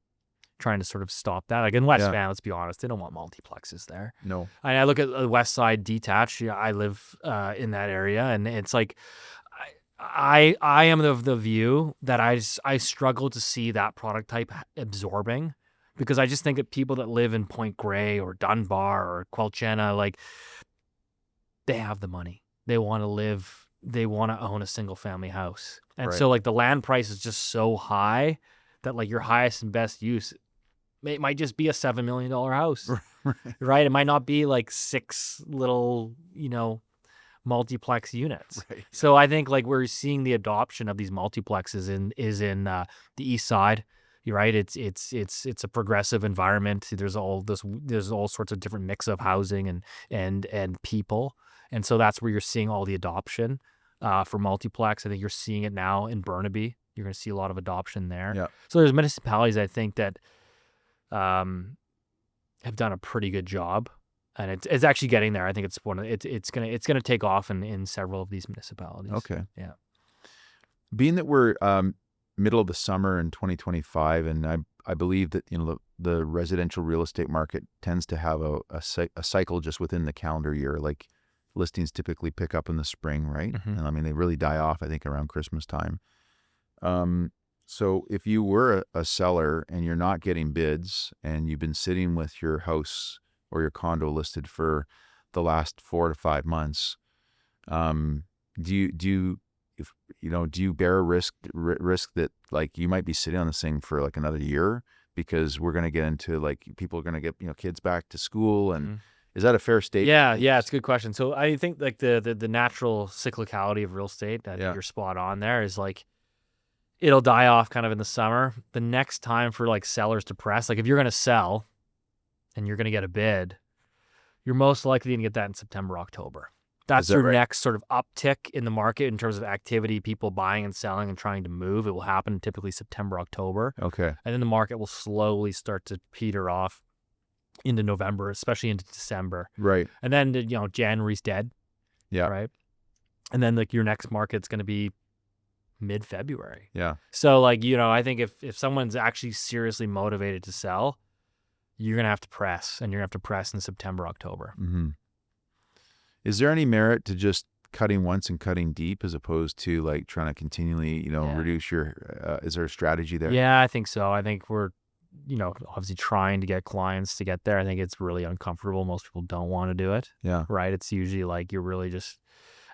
Speaker 2: trying to sort of stop that. Like in West Van, let's be honest, they don't want multiplexes there.
Speaker 1: No.
Speaker 2: I look at the West Side detached. I live in that area, and it's like, I am of the view that I struggle to see that product type absorbing, because I just think that people that live in Point Grey or Dunbar or Quelchena, like, they have the money. They want to live, they want to own a single family house. And so like the land price is just so high that like your highest and best use, it might just be a $7 million house, right? It might not be like 6 little, multiplex units.
Speaker 1: Right.
Speaker 2: So I think like we're seeing the adoption of these multiplexes in the East Side. You're right. It's a progressive environment. There's all sorts of different mix of housing and people, and so that's where you're seeing all the adoption for multiplex. I think you're seeing it now in Burnaby. You're going to see a lot of adoption there.
Speaker 1: Yeah.
Speaker 2: So there's municipalities, I think, that have done a pretty good job. And it's actually getting there. I think it's gonna take off in several of these municipalities.
Speaker 1: Okay.
Speaker 2: Yeah.
Speaker 1: Being that we're middle of the summer in 2025, and I believe that the residential real estate market tends to have a cycle just within the calendar year. Like listings typically pick up in the spring, right?
Speaker 2: Mm-hmm.
Speaker 1: And I mean they really die off, I think, around Christmas time. So if you were a seller and you're not getting bids, and you've been sitting with your house or your condo listed for the last 4 to 5 months, do you bear a risk that like you might be sitting on this thing for like another year, because we're going to get into like people are going to get kids back to school, and is that a fair statement?
Speaker 2: Yeah, it's a good question. So I think like the natural cyclicality of real estate, that you're spot on there, is like it'll die off kind of in the summer. The next time for like sellers to press, like if you're going to sell and you're going to get a bid, you're most likely to get that in September, October. That's your next sort of uptick in the market in terms of activity, people buying and selling and trying to move. It will happen typically September, October.
Speaker 1: Okay.
Speaker 2: And then the market will slowly start to peter off into November, especially into December.
Speaker 1: Right.
Speaker 2: And then, January's dead.
Speaker 1: Yeah.
Speaker 2: Right. And then like your next market's going to be mid-February.
Speaker 1: Yeah.
Speaker 2: So like, I think if someone's actually seriously motivated to sell, you're going to have to press, and you're going to have to press in September, October.
Speaker 1: Mm-hmm. Is there any merit to just cutting once and cutting deep as opposed to like trying to continually, reduce your, is there a strategy there?
Speaker 2: Yeah, I think so. I think we're, obviously trying to get clients to get there. I think it's really uncomfortable. Most people don't want to do it.
Speaker 1: Yeah.
Speaker 2: Right. It's usually like you're really just,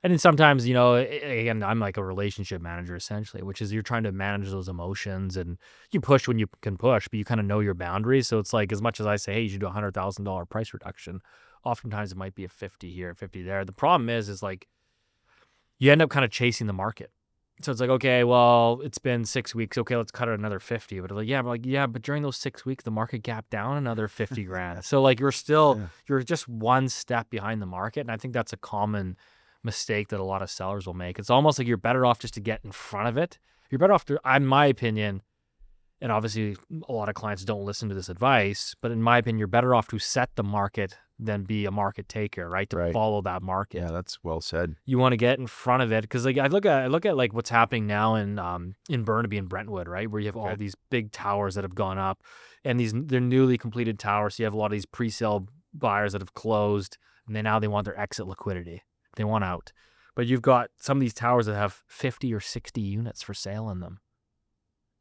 Speaker 2: and then sometimes, again, I'm like a relationship manager essentially, which is you're trying to manage those emotions, and you push when you can push, but you kind of know your boundaries. So it's like, as much as I say, hey, you should do a $100,000 price reduction, oftentimes it might be a 50 here, 50 there. The problem is like you end up kind of chasing the market. So it's like, okay, well, it's been 6 weeks. Okay, let's cut it another 50. But but during those 6 weeks, the market gapped down another 50 grand. So like you're just one step behind the market. And I think that's a common mistake that a lot of sellers will make. It's almost like you're better off just to get in front of it. You're better off to, in my opinion, and obviously a lot of clients don't listen to this advice, but in my opinion, you're better off to set the market than be a market taker, right? To
Speaker 1: Right.
Speaker 2: follow that market.
Speaker 1: Yeah, that's well said.
Speaker 2: You want to get in front of it because like I look at like what's happening now in Burnaby and Brentwood, right, where you have all
Speaker 1: Okay.
Speaker 2: these big towers that have gone up, and they're newly completed towers. So you have a lot of these pre-sale buyers that have closed, and now they want their exit liquidity. They want out, but you've got some of these towers that have 50 or 60 units for sale in them.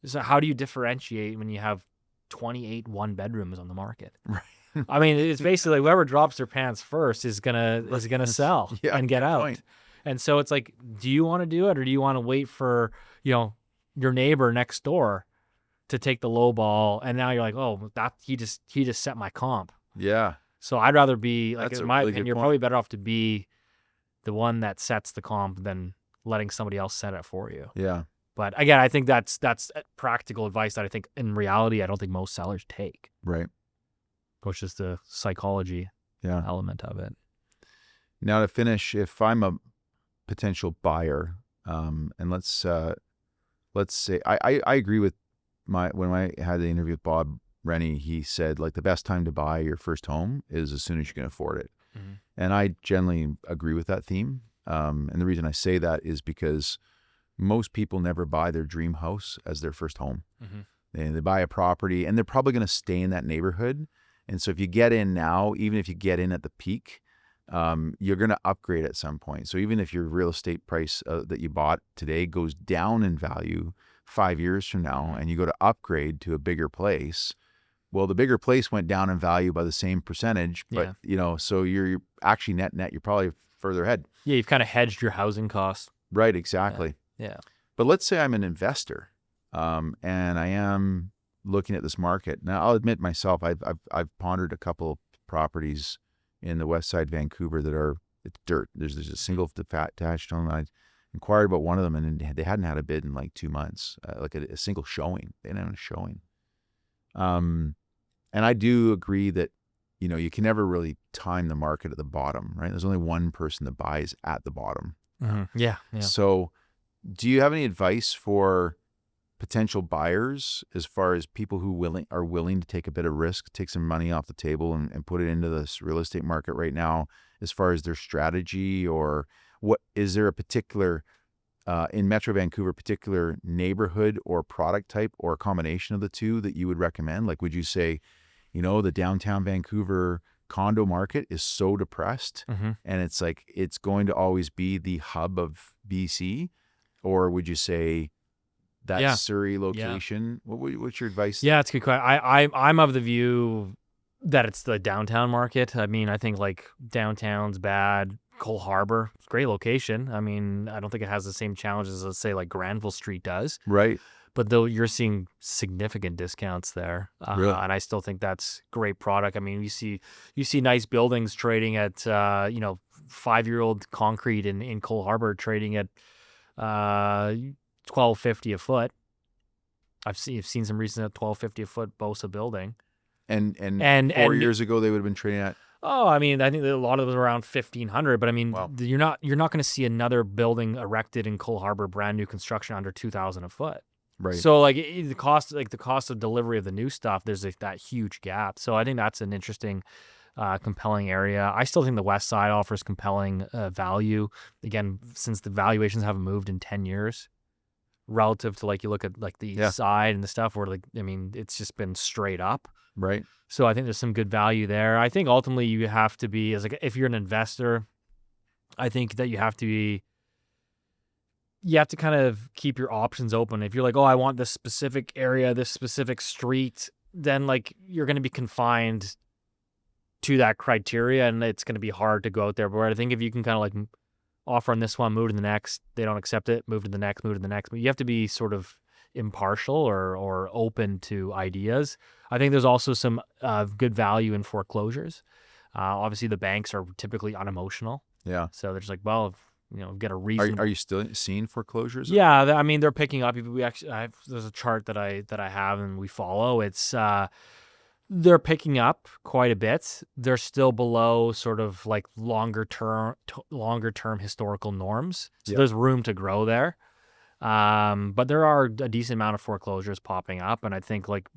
Speaker 2: So how do you differentiate when you have 28 one-bedrooms on the market?
Speaker 1: Right.
Speaker 2: I mean, it's basically like whoever drops their pants first is gonna sell
Speaker 1: Yeah,
Speaker 2: and get
Speaker 1: good
Speaker 2: out.
Speaker 1: point.
Speaker 2: And so it's like, do you want to do it, or do you want to wait for your neighbor next door to take the low ball? And now you're like, oh, that he just set my comp.
Speaker 1: Yeah.
Speaker 2: So I'd rather be like,
Speaker 1: That's
Speaker 2: in
Speaker 1: a
Speaker 2: my
Speaker 1: really
Speaker 2: opinion,
Speaker 1: good
Speaker 2: you're
Speaker 1: point.
Speaker 2: probably better off to be the one that sets the comp than letting somebody else set it for you.
Speaker 1: Yeah.
Speaker 2: But again, I think that's practical advice that I think in reality I don't think most sellers take,
Speaker 1: Right.
Speaker 2: which is the psychology
Speaker 1: Yeah.
Speaker 2: element of it.
Speaker 1: Now to finish, if I'm a potential buyer, and let's say I agree with when I had the interview with Bob Rennie, he said like the best time to buy your first home is as soon as you can afford it.
Speaker 2: Mm-hmm.
Speaker 1: And I generally agree with that theme. And the reason I say that is because most people never buy their dream house as their first home.
Speaker 2: Mm-hmm.
Speaker 1: They buy a property and they're probably going to stay in that neighborhood. And so if you get in now, even if you get in at the peak, you're going to upgrade at some point. So even if your real estate price that you bought today goes down in value 5 years from now, and you go to upgrade to a bigger place, well, the bigger place went down in value by the same percentage, but so you're actually net, you're probably further ahead.
Speaker 2: Yeah, you've kind of hedged your housing costs.
Speaker 1: Right, exactly.
Speaker 2: Yeah.
Speaker 1: But let's say I'm an investor, and I am looking at this market. Now, I'll admit myself, I've pondered a couple of properties in the west side Vancouver that it's dirt. There's a single detached home. I inquired about one of them, and they hadn't had a bid in like 2 months, like a single showing. They didn't have a showing. And I do agree that, you can never really time the market at the bottom, right? There's only one person that buys at the bottom.
Speaker 2: Mm-hmm. Yeah.
Speaker 1: So do you have any advice for potential buyers as far as people who are willing to take a bit of risk, take some money off the table and put it into this real estate market right now, as far as their strategy, or what is there a particular in Metro Vancouver, particular neighborhood or product type or a combination of the two that you would recommend? Like, would you say, the downtown Vancouver condo market is so depressed and it's like it's going to always be the hub of BC? Or would you say that Surrey location? Yeah. What's your advice?
Speaker 2: Yeah, it's a good question. I'm of the view that it's the downtown market. I mean, I think like downtown's bad. Cole Harbour, great location. I mean, I don't think it has the same challenges as, say, like Granville Street does.
Speaker 1: Right.
Speaker 2: But though you're seeing significant discounts there,
Speaker 1: really?
Speaker 2: And I still think that's great product. I mean, you see nice buildings trading at 5-year-old concrete in Cole Harbour trading at $1,250 a foot. I've seen some recent at $1,250 a foot Bosa building.
Speaker 1: And 4 years ago they would have been trading at.
Speaker 2: Oh, I mean, I think a lot of them are around 1,500, but I mean,
Speaker 1: wow.
Speaker 2: you're not going to see another building erected in Cole Harbour, brand new construction, under $2,000 a foot.
Speaker 1: Right.
Speaker 2: So like the cost of delivery of the new stuff, there's like that huge gap. So I think that's an interesting, compelling area. I still think the West Side offers compelling value. Again, since the valuations haven't moved in 10 years, relative to like you look at like the East Side and the stuff where like I mean it's just been straight up.
Speaker 1: Right.
Speaker 2: So I think there's some good value there. I think ultimately you have to be, as like if you're an investor, I think that you have to kind of keep your options open. If you're like, oh, I want this specific area, this specific street, then like you're going to be confined to that criteria, and it's going to be hard to go out there. But I think if you can kind of like offer on this one, move to the next, they don't accept it, move to the next, move to the next. But you have to be sort of impartial or open to ideas. I think there's also some good value in foreclosures. Obviously, the banks are typically unemotional.
Speaker 1: Yeah.
Speaker 2: So they're just like, well, get a reason.
Speaker 1: Are you still seeing foreclosures?
Speaker 2: Yeah, I mean, they're picking up. There's a chart that I have and we follow. It's they're picking up quite a bit. They're still below sort of like longer term historical norms. So there's room to grow there. But there are a decent amount of foreclosures popping up, and I think like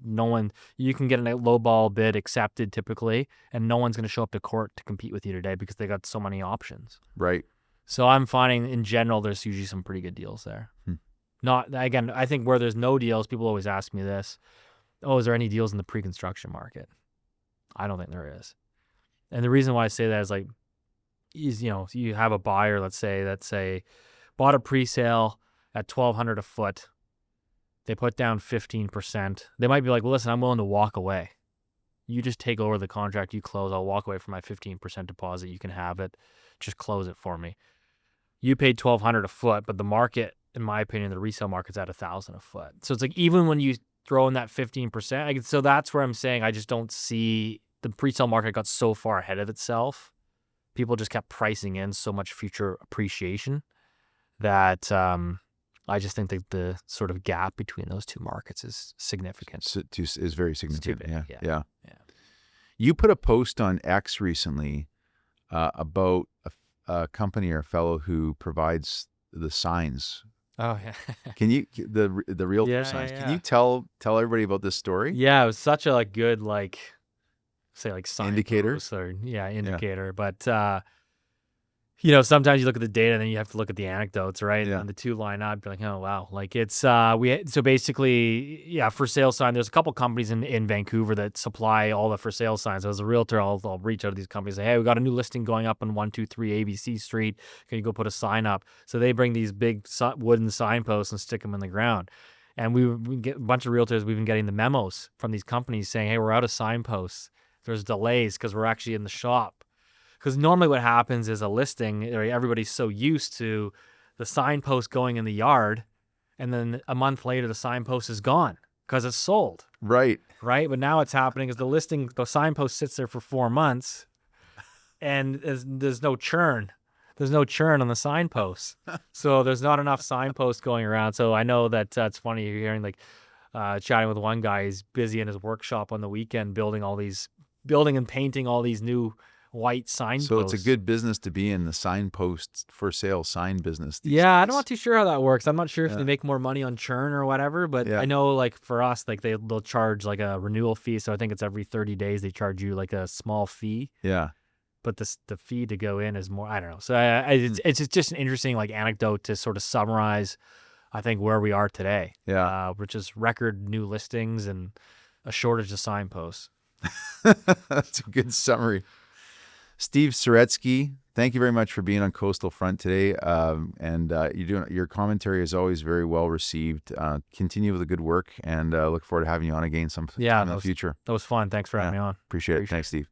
Speaker 2: you can get a low ball bid accepted typically, and no one's going to show up to court to compete with you today because they got so many options.
Speaker 1: Right.
Speaker 2: So I'm finding in general there's usually some pretty good deals there. Not again, I think where there's no deals, people always ask me this: "Oh, is there any deals in the pre-construction market?" I don't think there is, and the reason why I say that is like, you have a buyer, let's say, bought a pre-sale at $1,200 a foot. They put down 15%. They might be like, well, listen, I'm willing to walk away. You just take over the contract, you close, I'll walk away from my 15% deposit. You can have it. Just close it for me. You paid $1,200 a foot, but the market, in my opinion, the resale market's at $1,000 a foot. So it's like even when you throw in that 15%, so that's where I'm saying I just don't see the pre-sale market got so far ahead of itself. People just kept pricing in so much future appreciation that I just think that the sort of gap between those two markets is significant.
Speaker 1: Is very significant. Yeah. You put a post on X recently about a company or a fellow who provides the signs.
Speaker 2: Oh yeah.
Speaker 1: Can you the Realtor signs?
Speaker 2: Yeah.
Speaker 1: Can you tell everybody about this story?
Speaker 2: Yeah, it was such a good sign
Speaker 1: Indicator?
Speaker 2: indicator. But sometimes you look at the data and then you have to look at the anecdotes, right?
Speaker 1: Yeah.
Speaker 2: And the two line up, you're like, oh wow. Like it's so basically, for sale sign, there's a couple companies in Vancouver that supply all the for sale signs. As a realtor, I'll reach out to these companies and say, hey, we got a new listing going up on 123 ABC Street. Can you go put a sign up? So they bring these big wooden signposts and stick them in the ground. And we get a bunch of realtors, we've been getting the memos from these companies saying, hey, we're out of signposts. There's delays because we're actually in the shop. Because normally what happens is a listing, everybody's so used to the signpost going in the yard, and then a month later the signpost is gone because it's sold.
Speaker 1: Right.
Speaker 2: But now what's happening is the signpost sits there for 4 months, and there's no churn. There's no churn on the signposts. So there's not enough signposts going around. So I know that it's funny you're hearing chatting with one guy. He's busy in his workshop on the weekend building and painting all these new white signposts.
Speaker 1: So it's a good business to be in, the signpost for sale sign business.
Speaker 2: Yeah, I'm not too sure how that works. I'm not sure if they make more money on churn or whatever, but I know for us, they'll charge a renewal fee. So I think it's every 30 days they charge you a small fee.
Speaker 1: Yeah.
Speaker 2: But the fee to go in is more, I don't know. So it's just an interesting anecdote to sort of summarize, I think, where we are today.
Speaker 1: Yeah.
Speaker 2: Which is record new listings and a shortage of signposts.
Speaker 1: That's a good summary. Steve Saretsky, thank you very much for being on Coastal Front today. Your commentary is always very well received. Continue with the good work, and look forward to having you on again sometime in the future.
Speaker 2: That was fun. Thanks for having me on.
Speaker 1: Appreciate it. Thanks, Steve.